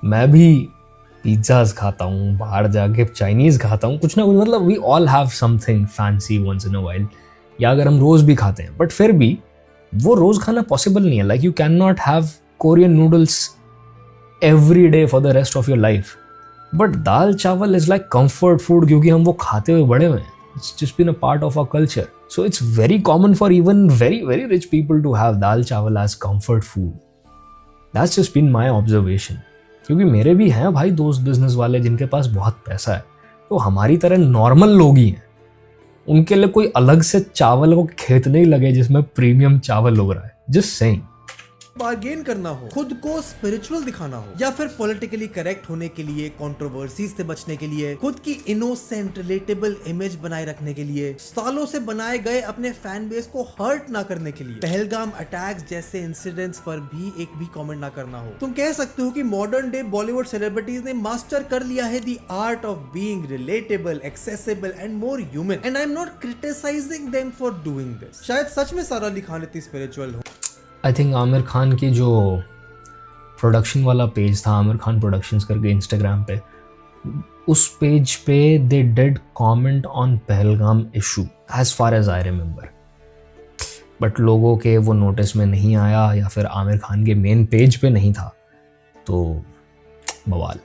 मैं भी पिज्जाज खाता हूँ, बाहर जाके चाइनीज खाता हूँ, कुछ ना कुछ, मतलब we all have something fancy once in a while, या अगर हम रोज भी खाते हैं, बट फिर भी वो रोज खाना पॉसिबल नहीं है। Like you can not have Korean noodles every day for the rest of your life, but dal chawal is like comfort food, क्योंकि हम वो खाते हुए बड़े हुए हैं। It's just been a part of our culture. So it's very common for even very, very rich people to have dal chawal as comfort food. That's just been my observation. क्योंकि मेरे भी हैं भाई दोस्त बिजनेस वाले जिनके पास बहुत पैसा है, तो हमारी तरह नॉर्मल लोग ही हैं। उनके लिए कोई अलग से चावल को खेत नहीं लगे जिसमें प्रीमियम चावल उग रहा है। Just saying. बार्गेन करना हो, खुद को स्पिरिचुअल दिखाना हो, या फिर पॉलिटिकली करेक्ट होने के लिए, कंट्रोवर्सीज से बचने के लिए, खुद की इनोसेंट रिलेटेबल इमेज बनाए रखने के लिए, सालों से बनाए गए अपने फैन बेस को हर्ट ना करने के लिए, पहलगाम अटैक्स जैसे इंसिडेंट्स पर भी एक भी कमेंट ना करना हो। तुम कह सकते हो कि मॉडर्न डे बॉलीवुड सेलिब्रिटीज ने मास्टर कर लिया है the art of being relatable, accessible and more human, and I am not criticising them for doing this. शायद सच में सारा अली खान इतनी स्पिरिचुअल हो। आई थिंक आमिर खान की जो प्रोडक्शन वाला पेज था, आमिर खान प्रोडक्शंस करके इंस्टाग्राम पे, उस पेज पे they did comment on Pahalgam issue as far as I remember, but लोगों के वो नोटिस में नहीं आया या फिर आमिर खान के मेन पेज पे नहीं था, तो बवाल।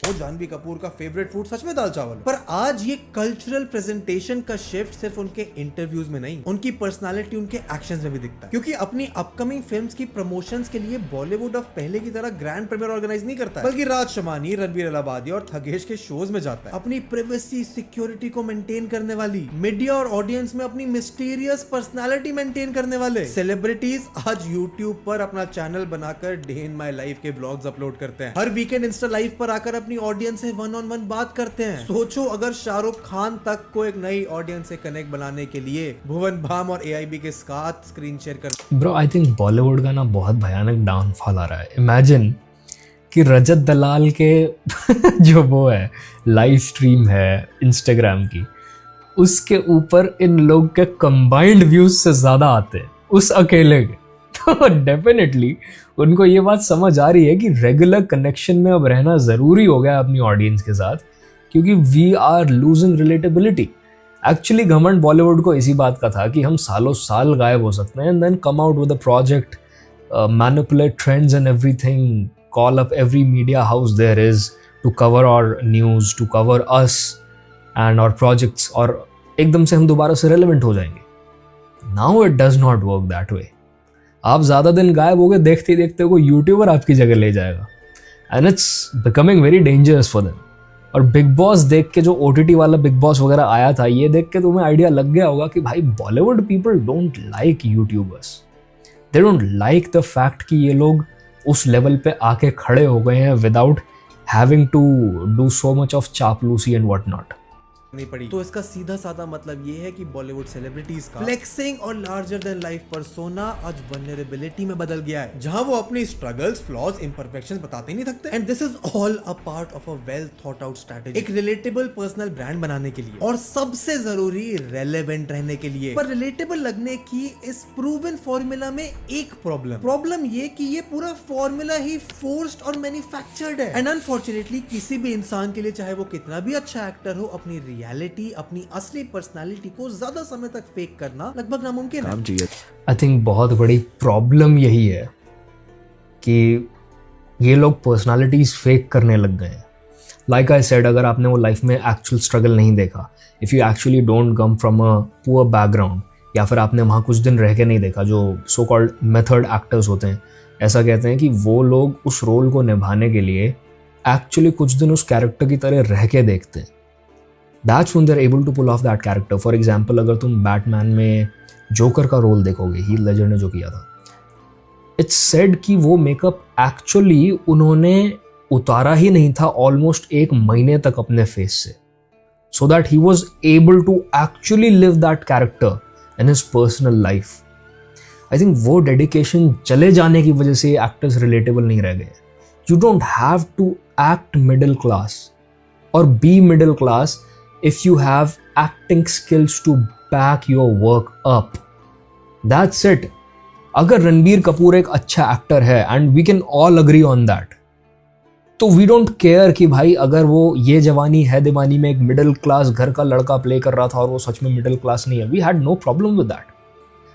वो जानवी कपूर का फेवरेट फूड सच में दाल चावल, पर आज ये कल्चरल प्रेजेंटेशन का शिफ्ट सिर्फ उनके इंटरव्यूज में नहीं, उनकी पर्सनालिटी, उनके एक्शंस में भी दिखता है। क्योंकि अपनी अपकमिंग फिल्म्स की प्रमोशंस के लिए बॉलीवुड अब पहले की तरह ग्रैंड प्रीमियर ऑर्गेनाइज नहीं करता है, बल्कि राज शमानी, रणबीर इलाहाबादी और थगेश के शोज में जाता है। अपनी प्राइवेसी, सिक्योरिटी को मेंटेन करने वाली, मीडिया और ऑडियंस में अपनी मिस्टीरियस पर्सनालिटी मेंटेन करने वाले सेलिब्रिटीज आज यूट्यूब पर अपना चैनल बनाकर डे इन माई लाइफ के व्लॉग्स अपलोड करते हैं। हर वीकेंड इंस्टा लाइव पर आकर अपनी ऑडियंस से वन ऑन वन बात करते हैं। सोचो अगर शाहरुख खान तक को एक नई ऑडियंस से कनेक्ट बनाने के लिए भुवन बाम और AIB के साथ स्क्रीन शेयर कर। ब्रो आई थिंक बॉलीवुड का ना बहुत भयानक डाउनफॉल आ रहा है। इमेजिन कि रजत दलाल के जो वो है लाइव स्ट्रीम है इंस्टाग्राम की, उसके ऊपर इन लोग के कंबाइंड व्यूज से ज्यादा आते हैं उस अकेले के। तो डेफिनेटली उनको ये बात समझ आ रही है कि रेगुलर कनेक्शन में अब रहना ज़रूरी हो गया अपनी ऑडियंस के साथ, क्योंकि we are losing relatability. Actually घमंड बॉलीवुड को इसी बात का था कि हम सालों साल गायब हो सकते हैं and then come out with a project, manipulate trends and everything, call up every media house there is to cover our news, to cover us and our projects, और एकदम से हम दोबारा से रेलेवेंट हो जाएंगे। Now it does not work that way. आप ज़्यादा दिन गायब हो गए, देखते ही देखते कोई यूट्यूबर आपकी जगह ले जाएगा and it's becoming very dangerous for them. और बिग बॉस देख के, जो OTT वाला बिग बॉस वगैरह आया था, ये देख के तुम्हें आइडिया लग गया होगा कि भाई Bollywood people don't like YouTubers, they don't like the fact कि ये लोग उस लेवल पे आके खड़े हो गए हैं without having to do so much of चापलूसी एंड व्हाट नॉट। नहीं पड़ी। तो इसका सीधा साधा मतलब ये है कि बॉलीवुड सेलिब्रिटीज का फ्लेक्सिंग और लार्जर देन लाइफ पर्सोना आज वल्नरेबिलिटी में बदल गया है, जहां वो अपनी स्ट्रगल्स, फ्लॉज, इम्परफेक्शंस बताते नहीं थकते। And this is all a part of a well thought out strategy, एक रिलेटेबल पर्सनल ब्रांड बनाने के लिए, और सबसे जरूरी रेलेवेंट रहने के लिए। पर रिलेटेबल लगने की इस प्रूवन फॉर्मूला में एक प्रॉब्लम ये कि ये पूरा फॉर्मूला ही फोर्स्ड और मैन्युफैक्चर्ड है। एंड अनफॉर्चुनेटली किसी भी इंसान के लिए, चाहे वो कितना भी अच्छा एक्टर हो, अपनी रियलिटी, अपनी असली पर्सनालिटी को ज्यादा समय तक फेक करना लगभग नामुमकिन है। आई थिंक बहुत बड़ी प्रॉब्लम यही है कि ये लोग पर्सनालिटीज फेक करने लग गए हैं। लाइक आई सेड, अगर आपने वो लाइफ में एक्चुअल स्ट्रगल नहीं देखा, if you actually don't come from a poor background, या फिर आपने वहाँ कुछ दिन रह के नहीं देखा, जो सो कॉल्ड मेथड एक्टर्स होते हैं, ऐसा कहते हैं कि वो लोग उस रोल को निभाने के लिए एक्चुअली कुछ दिन उस कैरेक्टर की तरह रह के देखते हैं। That's when they're able to pull off that character. For example, अगर तुम बैटमैन में जोकर का रोल देखोगे, हीथ लेजर ने जो किया था, इट्स सेड कि वो मेकअप एक्चुअली उन्होंने उतारा ही नहीं था ऑलमोस्ट 1 महीने तक अपने फेस से, so that he was able to actually live that character in his personal life. I think वो डेडिकेशन चले जाने की वजह से एक्टर्स रिलेटेबल नहीं रह गए। You don't have to act middle class or be middle class if you have acting skills to back your work up. That's it. अगर रणबीर कपूर एक अच्छा एक्टर है, and we can all agree on that, तो we don't care कि भाई अगर वो ये जवानी है दीवानी में एक मिडिल क्लास घर का लड़का प्ले कर रहा था और वो सच में मिडिल क्लास नहीं है, we had no problem with that.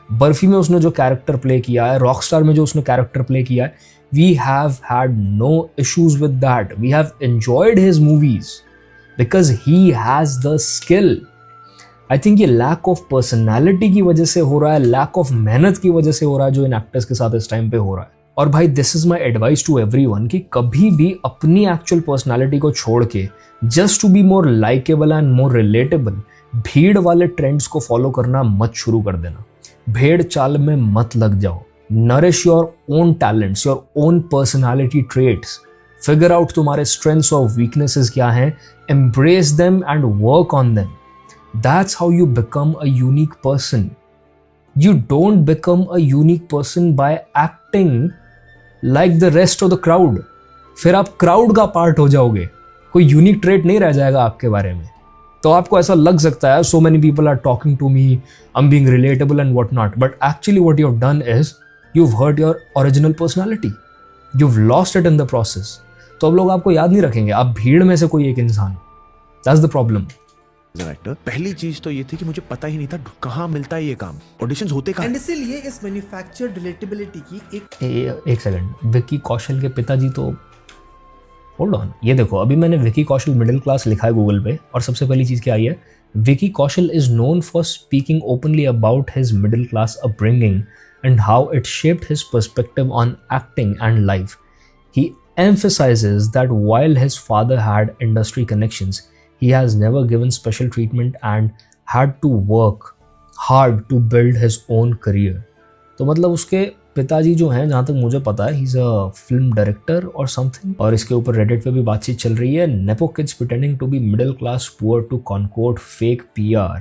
Barfi में उसने जो कैरेक्टर प्ले किया है, रॉकस्टार में जो उसने कैरेक्टर प्ले किया है, we have had no issues with that. We have enjoyed his movies because he has the skill. I think ये lack of personality की वजह से हो रहा है, lack of मेहनत की वजह से हो रहा है, जो इन एक्टर्स के साथ इस टाइम पे हो रहा है। और भाई this is my advice to everyone कि कभी भी अपनी एक्चुअल पर्सनालिटी को छोड़ के just to be more likeable and more relatable भीड़ वाले ट्रेंड्स को फॉलो करना मत शुरू कर देना। भेड़ चाल में मत लग जाओ। Nourish your own talents, your own personality traits, figure out तुम्हारे स्ट्रेंथ्स और वीकनेसेस क्या हैं, embrace them and work on them. That's how you become a unique person. You don't become a unique person by acting like the rest of the crowd. फिर आप crowd का part हो जाओगे, कोई unique trait नहीं रह जाएगा आपके बारे में. तो आपको ऐसा लग सकता है so many people are talking to me, I'm being relatable and whatnot, but actually what you've done is you've hurt your original personality. You've lost it in the process. तो अब लोग आपको याद नहीं रखेंगे, आप भीड़ में से कोई एक इंसान. That's the problem. एक्टर पहली चीज तो ये थी कि मुझे पता ही नहीं था कहाँ मिलता है ये काम, ऑडिशंस होते कहाँ. एंड इसीलिए इस मैन्युफैक्चर्ड रिलेटेबिलिटी की एक सेकंड, विकी कौशल के पिताजी तो होल्ड ऑन, ये देखो अभी मैंने विकी कौशल मिडिल क्लास लिखा है गूगल पे और सबसे पहली चीज क्या आई है, Vicky Kaushal is known for speaking openly about his middle class upbringing and how it shaped his perspective on acting and life. He emphasizes that while his father had industry connections, he has never given special treatment and had to work hard to build his own career. तो मतलब उसके पिताजी जो हैं, जहाँ तक मुझे पता है, he's a film director or something. और इसके ऊपर रेडिट पे भी बातचीत चल रही है, nepo kids pretending to be middle class poor to concoct fake PR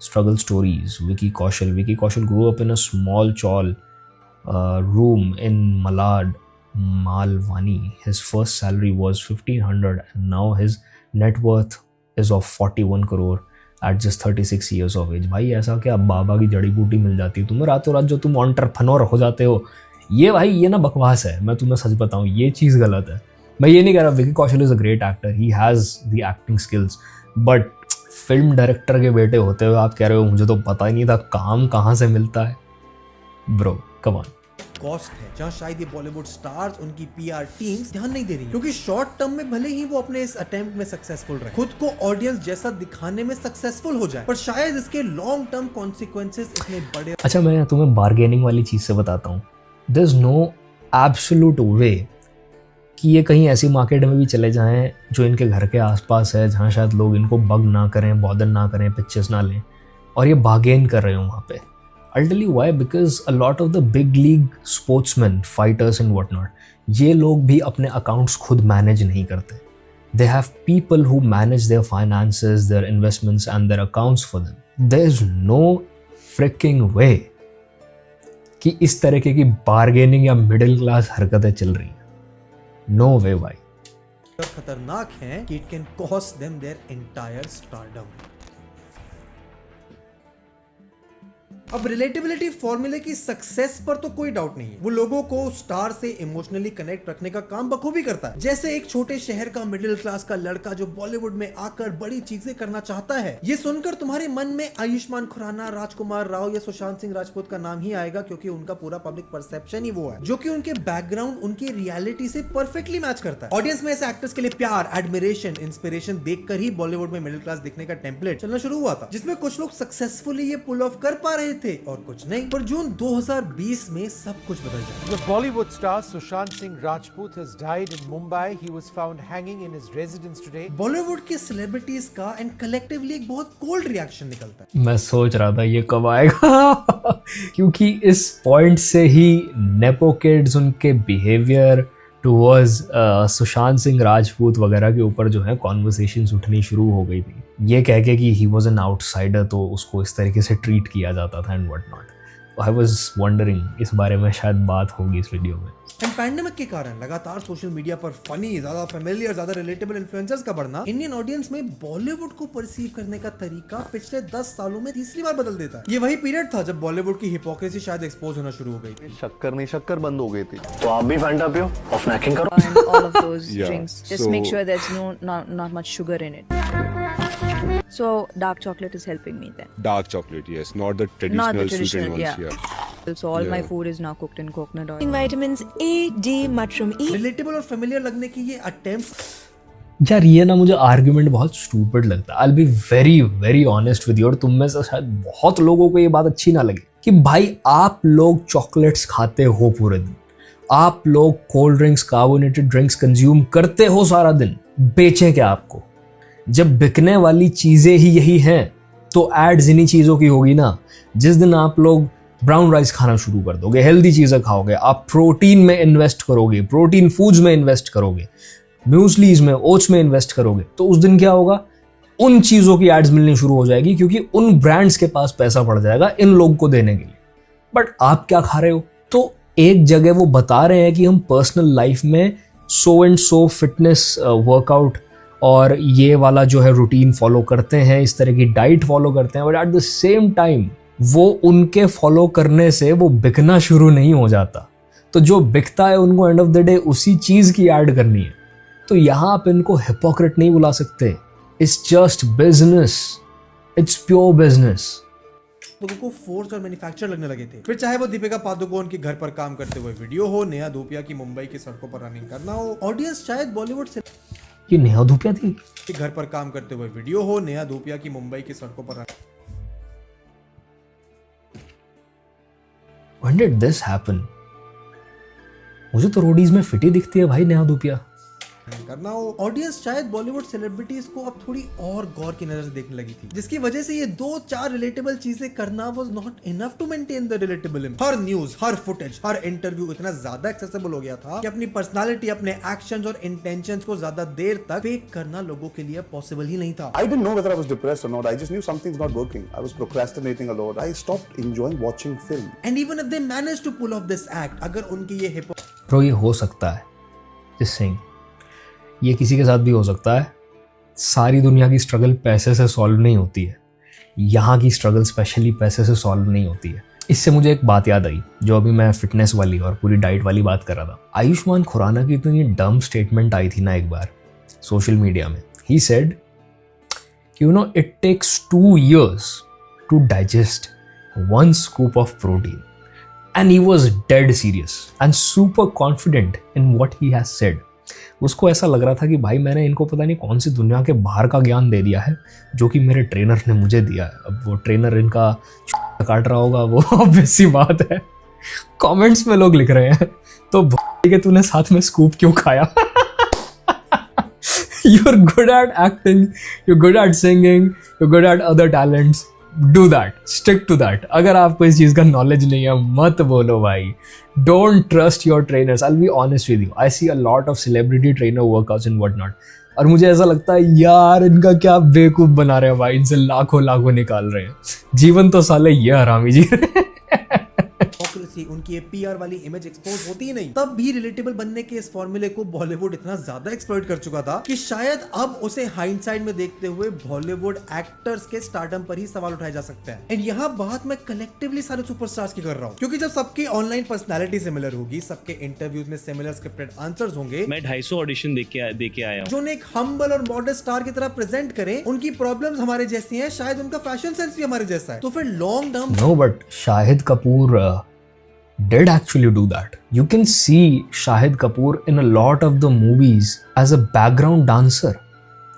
struggle stories. Vicky Kaushal grew up in a small chawl room in Malwani. His first salary was 1500 and now his net worth is of 41 crore at just 36 years of age. भाई ऐसा क्या बाबा की जड़ी बूटी मिल जाती है तुम्हें रातों रात जो तुम एंटरप्रेन्योर हो जाते हो, ये भाई ये ना बकवास है. मैं तुम्हें सच बताऊं, ये चीज़ गलत है. मैं ये नहीं कह रहा Vicky Kaushal is a great actor, he has the acting skills, but film director के बेटे होते हुए आप कह रहे हो मुझे तो पता ही नहीं था काम कहाँ से मिलता है. Bro come on. कॉस्ट है जहां शायद ये बॉलीवुड स्टार्स, उनकी पीआर टीम्स ध्यान नहीं दे रही, क्योंकि शॉर्ट टर्म में भले ही वो अपने इस अटेम्प्ट में सक्सेसफुल रहे, खुद को ऑडियंस जैसा दिखाने में सक्सेसफुल हो जाए, पर शायद इसके लॉन्ग टर्म कॉन्सिक्वेंसेस इतने बड़े. अच्छा मैं तुम्हें बार्गेनिंग वाली चीज से बताता हूँ. देयर इज नो एब्सोल्यूट वे कि ये कहीं ऐसी मार्केट में भी चले जाएं जो इनके घर के आसपास है, जहाँ शायद लोग इनको बग ना करें, बॉदर ना करें, पिक्चर्स ना लें, और ये बार्गेन कर रहे हो वहाँ पे. I'll tell you why, because a lot of the big league sportsmen, fighters and whatnot, ये लोग भी अपने accounts खुद manage नहीं करते. They have people who manage their finances, their investments and their accounts for them. There's no freaking way कि इस तरीके की bargaining या middle class हरकतें चल रही हैं. No way भाई. खतरनाक है कि it can cost them their entire stardom. अब रिलेटेबिलिटी फॉर्मूले की सक्सेस पर तो कोई डाउट नहीं है, वो लोगों को स्टार से इमोशनली कनेक्ट रखने का काम बखूबी करता है. जैसे एक छोटे शहर का मिडिल क्लास का लड़का जो बॉलीवुड में आकर बड़ी चीजें करना चाहता है, ये सुनकर तुम्हारे मन में आयुष्मान खुराना, राजकुमार राव या सुशांत सिंह राजपूत का नाम ही आएगा, क्योंकि उनका पूरा पब्लिक परसेप्शन ही वो है जो कि उनके बैकग्राउंड, उनकी रियलिटी से परफेक्टली मैच करता है. ऑडियंस में ऐसे एक्टर्स के लिए प्यार, एडमिरेशन, इंस्पिरेशन देखकर ही बॉलीवुड में मिडिल क्लास दिखने का टेम्पलेट चलना शुरू हुआ था, जिसमें कुछ लोग सक्सेसफुली ये पुल ऑफ कर पा रहे थे और कुछ नहीं. पर जून 2020 में सब कुछ बदल जाए. The Bollywood star Sushant Singh Rajput has died in Mumbai. He was found hanging in his residence today. Bollywood के सेलिब्रिटीज का एंड कलेक्टिवली एक बहुत कोल्ड रिएक्शन निकलता है. मैं सोच रहा था ये कब आएगा क्योंकि इस पॉइंट से ही नेपो किड्स, उनके बिहेवियर टुवर्ड्स सुशांत सिंह राजपूत वगैरह के ऊपर जो है कॉन्वर्सेशंस उठनी शुरू हो गई थी. ये कह के कि ही वॉज एन आउटसाइडर, तो उसको इस तरीके से ट्रीट किया जाता था and what not. I was wondering इस बारे में शायद बात होगी इस वीडियो में. एंड पैंडेमिक के कारण लगातार सोशल मीडिया पर फनी, ज्यादा फेमिलियर, ज्यादा रिलेटेबल इन्फ्लुएंसर्स का बढ़ना इंडियन ऑडियंस में बॉलीवुड को परसीव करने का तरीका पिछले 10 सालों में तीसरी बार बदल देता है. ये वही पीरियड था जब बॉलीवुड की हिपोक्रेसी शायद एक्सपोज होना शुरू हो गई थी. शक्कर नहीं, शक्कर बंद हो गई थी. तो आप भी फैंटा पियो और स्नैकिंग करो. All of those drinks. Just make sure there's not much sugar in it. So dark chocolate is helping me then. Dark chocolate, yes, not the traditional sweetened ones. Yeah. So all my food is now cooked in coconut oil. Vitamins A, D, mushroom E. Relatable और familiar लगने की ये attempts, यार ये ना मुझे argument बहुत stupid लगता है. I'll be very very honest with you. और तुम में से शायद बहुत लोगों को ये बात अच्छी ना लगे कि भाई आप लोग चॉकलेट्स खाते हो पूरे दिन, आप लोग cold drinks, carbonated drinks consume करते हो सारा दिन, बेचें क्या आपको? जब बिकने वाली चीज़ें ही यही हैं तो एड्स इन्हीं चीज़ों की होगी ना. जिस दिन आप लोग ब्राउन राइस खाना शुरू कर दोगे, हेल्दी चीज़ें खाओगे, आप प्रोटीन में इन्वेस्ट करोगे, प्रोटीन फूड्स में इन्वेस्ट करोगे, म्यूसलीज में, ओट्स में इन्वेस्ट करोगे, तो उस दिन क्या होगा, उन चीज़ों की एड्स मिलनी शुरू हो जाएगी क्योंकि उन ब्रांड्स के पास पैसा पड़ जाएगा इन लोग को देने के लिए। बट आप क्या खा रहे हो? तो एक जगह वो बता रहे हैं कि हम पर्सनल लाइफ में so and so fitness workout और ये वाला जो है रूटीन फॉलो करते हैं, इस तरह की डाइट फॉलो करते हैं, but at the same time वो उनके फॉलो करने से वो बिकना शुरू नहीं हो जाता। तो जो बिकता है उनको एंड ऑफ द डे उसी चीज़ की ऐड करनी है। तो यहाँ आप इनको हिपोक्रेट नहीं बुला सकते। It's just business, it's pure business. लोगों को फोर्स और मैन्युफैक्चर लगने लगे थे। फिर चाहे वो दीपिका पादुकोण के घर पर काम करते हुए वीडियो हो, नेहा धूपिया की मुंबई की सड़कों पर रनिंग करना हो, ऑडियंस शायद बॉलीवुड से ये नेहा धूपिया थी घर पर काम करते हुए वीडियो हो, नेहा धूपिया की मुंबई की सड़कों पर running. When did this happen? मुझे तो रोडीज में फिटी दिखती है भाई नेहा धूपिया। करना हो, ऑडियंस शायद बॉलीवुड सेलिब्रिटीज को अब थोड़ी और गौर की नजर से देखने लगी थी, जिसकी वजह से ये 2-4 रिलेटेबल चीजें करना was not enough to maintain the relatable. हर न्यूज, हर फुटेज, हर इंटरव्यू इतना ज्यादा एक्सेसिबल हो गया था कि अपनी पर्सनालिटी, अपने एक्शंस और इंटेंशंस को ज्यादा देर तक फेक करना लोगों के लिए पॉसिबल ही नहीं था। I didn't know whether I was depressed or not. I just knew something's not working. I was procrastinating a lot. I stopped enjoying watching film. And even if they managed to pull off this act, अगर उनकी ये bro ये हो सकता है, just saying, ये किसी के साथ भी हो सकता है। सारी दुनिया की स्ट्रगल पैसे से सॉल्व नहीं होती है, यहाँ की स्ट्रगल स्पेशली पैसे से सॉल्व नहीं होती है। इससे मुझे एक बात याद आई, जो अभी मैं फिटनेस वाली और पूरी डाइट वाली बात कर रहा था। आयुष्मान खुराना की इतनी डम स्टेटमेंट आई थी ना एक बार सोशल मीडिया में। He said you know it takes 2 years to digest 1 scoop of protein, and he was dead serious and super confident in what he has said. उसको ऐसा लग रहा था कि भाई मैंने इनको पता नहीं कौन सी दुनिया के बाहर का ज्ञान दे दिया है जो कि मेरे ट्रेनर ने मुझे दिया है। अब वो ट्रेनर इनका काट रहा होगा, वो ऑब्वियस सी बात है। कमेंट्स में लोग लिख रहे हैं तो कि तूने साथ में स्कूप क्यों खाया? You're good at acting, you're good at singing, you're good at other talents. Do that, stick to that. अगर आपको इस चीज़ का नॉलेज नहीं है मत बोलो भाई। Don't trust your trainers. I'll be honest with you. I see a lot of celebrity trainer workouts and whatnot. और मुझे ऐसा लगता है यार इनका क्या बेवकूफ़ बना रहे हैं भाई, इनसे लाखों लाखों निकाल रहे हैं। जीवन तो साले ये हरामी जी रहे हैं। उनकी ये पीआर वाली इमेज एक्सपोज होती ही नहीं। तब भी रिलेटेबल बनने के इस फॉर्मूले को बॉलीवुड इतना ज्यादा एक्सप्लॉइट कर चुका था कि शायद अब उसे हाइंडसाइट में देखते हुए बॉलीवुड एक्टर्स के स्टारडम पर ही सवाल उठाए जा सकते हैं। एंड यहाँ बात मैं कलेक्टिवली सारे सुपरस्टार्स की कर रहा हूँ, क्योंकि जब सबकी ऑनलाइन पर्सनैलिटी सिमिलर होगी, सबके इंटरव्यूज में सिमिलर स्क्रिप्टेड आंसर्स होंगे। मैं 250 ऑडिशन दे के आया हूँ। जो उन्हें एक हम्बल और मॉडर्न स्टार की तरह प्रेजेंट करें, उनकी प्रॉब्लम्स हमारे जैसी हैं, शायद उनका फैशन सेंस भी हमारे जैसा है। तो फिर long term no, but Shahid Kapoor did actually do that. You can see Shahid Kapoor in a lot of the movies as a background dancer.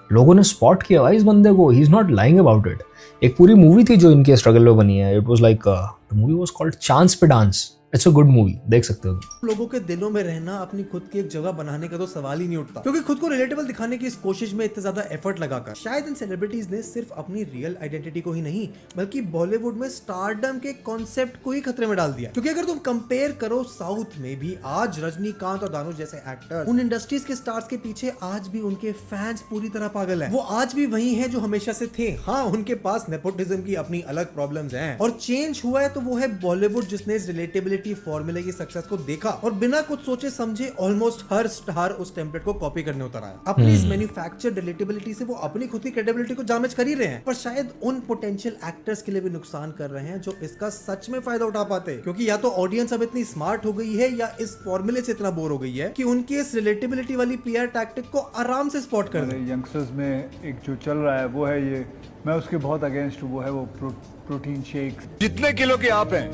लोगों ने स्पॉट किया भाई इस बंदे को। He's not lying about it. एक पूरी मूवी थी जो इनके स्ट्रगल में बनी है। It was like the movie was called Chance पे Dance. It's a good movie, देख सकते हो। लोगों के दिलों में रहना, अपनी खुद की एक जगह बनाने का तो सवाल ही नहीं उठता, क्योंकि खुद को रिलेटेबल दिखाने की इस कोशिश में इतना ज्यादा एफर्ट लगाकर शायद इन सेलिब्रिटीज ने सिर्फ अपनी रियल आइडेंटिटी को ही नहीं बल्कि बॉलीवुड में स्टारडम के कॉन्सेप्ट को ही खतरे में डाल दिया। क्योंकि अगर तुम कंपेयर करो साउथ में भी आज रजनीकांत और दानुष जैसे एक्टर, उन इंडस्ट्रीज के स्टार्स के पीछे आज भी उनके फैंस पूरी तरह पागल हैं। वो आज भी वही हैं जो हमेशा से थे। हाँ, उनके पास नेपोटिज्म की अपनी अलग प्रॉब्लम्स हैं, और चेंज हुआ है तो वो है बॉलीवुड, जिसने इस रिलेटेबिलिटी फॉर्मूले की सक्सेस को देखा और बिना कुछ सोचे समझे ऑलमोस्ट हर स्टार उस टेम्पलेट को कॉपी करने उतर आया। अपनी इस मैन्युफैक्चर्ड रिलेटेबिलिटी से वो अपनी खुद की क्रेडिबिलिटी को डैमेज कर ही रहे हैं, पर शायद उन पोटेंशियल एक्टर्स के लिए भी नुकसान कर रहे हैं जो इसका सच में फायदा उठा पाते हैं। क्योंकि या तो ऑडियंस अब इतनी स्मार्ट हो गई है या इस फॉर्मूले से इतना बोर हो गई है कि उनकी इस रिलेटेबिलिटी वाली पीआर टैक्टिक को आराम से स्पॉट कर दे। यंगस्टर्स में एक जो चल रहा है वो है ये, मैं उसके बहुत अगेंस्ट हूँ, वो है वो प्रोटीन शेक्स। जितने किलो के आप हैं,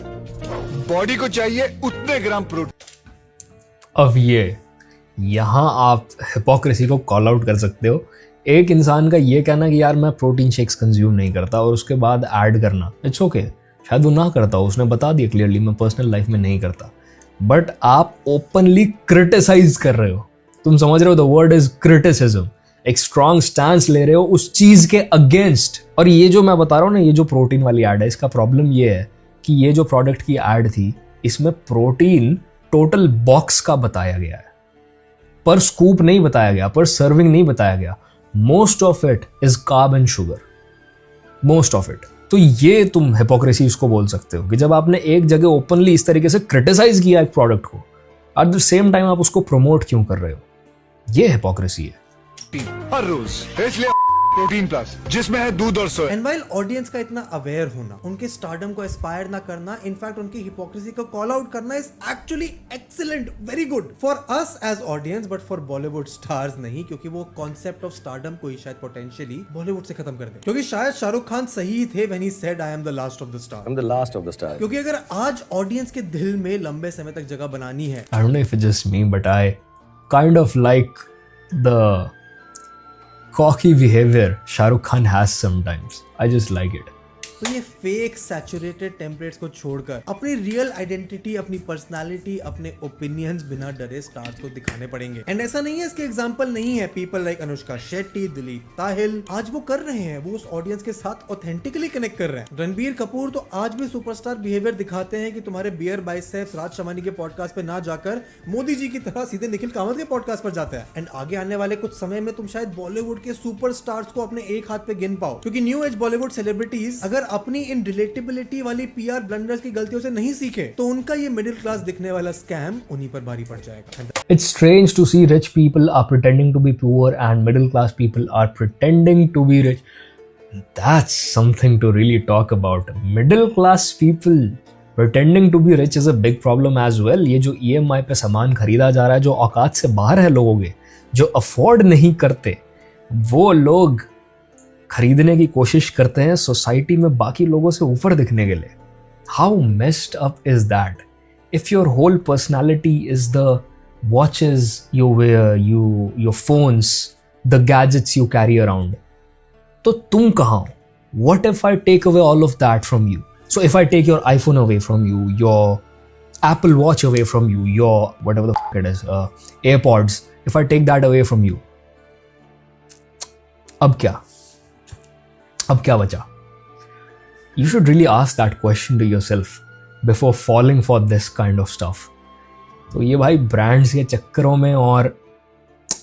बॉडी को चाहिए उतने ग्राम प्रोटीन। अब यहाँ आप हिपोक्रेसी को कॉल आउट कर सकते हो। एक इंसान का ये कहना कि यार मैं प्रोटीन शेक्स कंज्यूम नहीं करता और उसके बाद ऐड करना, इट्स ओके, शायद वो ना करता हो, उसने बता दिया क्लियरली मैं पर्सनल लाइफ में नहीं करता, बट आप ओपनली क्रिटिसाइज कर रहे हो। तुम समझ रहे हो, द वर्ड इज क्रिटिसिज्म। एक स्ट्रॉन्ग स्टैंस ले रहे हो उस चीज के अगेंस्ट। और ये जो मैं बता रहा हूँ ना, ये जो प्रोटीन वाली ऐड है, इसका प्रॉब्लम ये है कि ये जो प्रोडक्ट की एड थी इसमें प्रोटीन टोटल बॉक्स का बताया गया है, पर स्कूप नहीं बताया गया, पर सर्विंग नहीं बताया गया. Most of it is carb and sugar, most of it. तो ये तुम हिपोक्रेसी इसको बोल सकते हो कि जब आपने एक जगह ओपनली इस तरीके से क्रिटिसाइज किया एक प्रोडक्ट को, एट द सेम टाइम आप उसको प्रमोट क्यों कर रहे हो? ये हिपोक्रेसी है. हर रोज इसलिए प्रोटीन प्लस जिसमें है दूध और सोया. एंड वाइल ऑडियंस का इतना अवेयर होना, उनके स्टारडम को एस्पायर ना करना, इनफैक्ट उनकी हिपोक्रेसी को कॉल आउट करना is actually excellent, very good for us as audience, but for Bollywood stars नहीं, क्योंकि वो कॉन्सेप्ट ऑफ स्टारडम को ही शायद पोटेंशियली बॉलीवुड से खत्म कर दे. क्योंकि शायद शाहरुख खान सही थे when he said I am the last of the star. I am the last of the star. क्योंकि अगर आज ऑडियंस के दिल में लंबे समय तक जगह बनानी है, I don't know if it's just me, but I kind of like the cocky behavior Shah Rukh Khan has sometimes. I just like it. तो ये फेक सैचुरेटेड टेम्पलेट्स को छोड़कर अपनी रियल आइडेंटिटी, अपनी पर्सनालिटी, अपने ओपिनियंस बिना डरे stars को दिखाने पड़ेंगे. एंड ऐसा नहीं है, इसके एग्जांपल नहीं है पीपल लाइक अनुष्का शेट्टी, दिलीप ताहिल. आज वो कर रहे हैं, वो उस ऑडियंस के साथ ऑथेंटिकली कनेक्ट कर रहे हैं. रणबीर कपूर तो आज भी सुपरस्टार बिहेवियर दिखाते हैं कि तुम्हारे बियर बाइसेप्स राज शमानी के पॉडकास्ट पे ना जाकर मोदी जी की तरह सीधे निखिल कामत के पॉडकास्ट पर जाते हैं. एंड आगे आने वाले कुछ समय में तुम शायद बॉलीवुड के सुपरस्टार्स को अपने एक हाथ पे गिन पाओ, क्योंकि न्यू एज बॉलीवुड सेलिब्रिटीज अगर अपनी इन रिलेटेबिलिटी वाली पीआर ब्लंडर्स की गलतियों से नहीं सीखे तो उनका ये मिडिल क्लास दिखने वाला स्कैम उन्हीं पर भारी पड़ जाएगा. It's strange to see rich people are pretending to be poor and middle class people are pretending to be rich. That's something to really talk about. Middle class people pretending to be rich is a big problem as well. ये जो EMI पे सामान खरीदा जा रहा है, जो औकात से बाहर है लोगों के, जो अफोर्ड नहीं करते, वो लोग खरीदने की कोशिश करते हैं सोसाइटी में बाकी लोगों से ऊपर दिखने के लिए. How messed up is that? If your whole personality is the watches you wear, your phones, the gadgets you carry around, तो तुम कहाँ हो? What if I take away all of that from you? So if I take your iPhone away from you, your Apple Watch away from you, your whatever the f it is, AirPods, if I take that away from you, अब क्या? अब क्या बचा? You should really ask that question to yourself before falling for this kind of stuff. तो ये भाई brands के चक्करों में और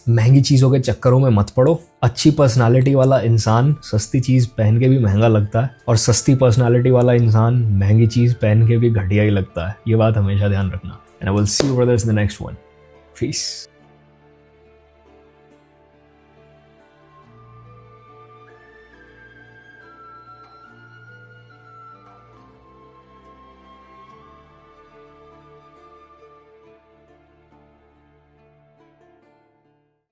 महंगी चीज़ों के चक्करों में मत पड़ो. अच्छी पर्सनालिटी वाला इंसान सस्ती चीज़ पहन के भी महंगा लगता है, और सस्ती पर्सनालिटी वाला इंसान महंगी चीज़ पहन के भी घटिया ही लगता है. ये बात हमेशा ध्यान रखना. And I will see you brothers in the next one. Peace.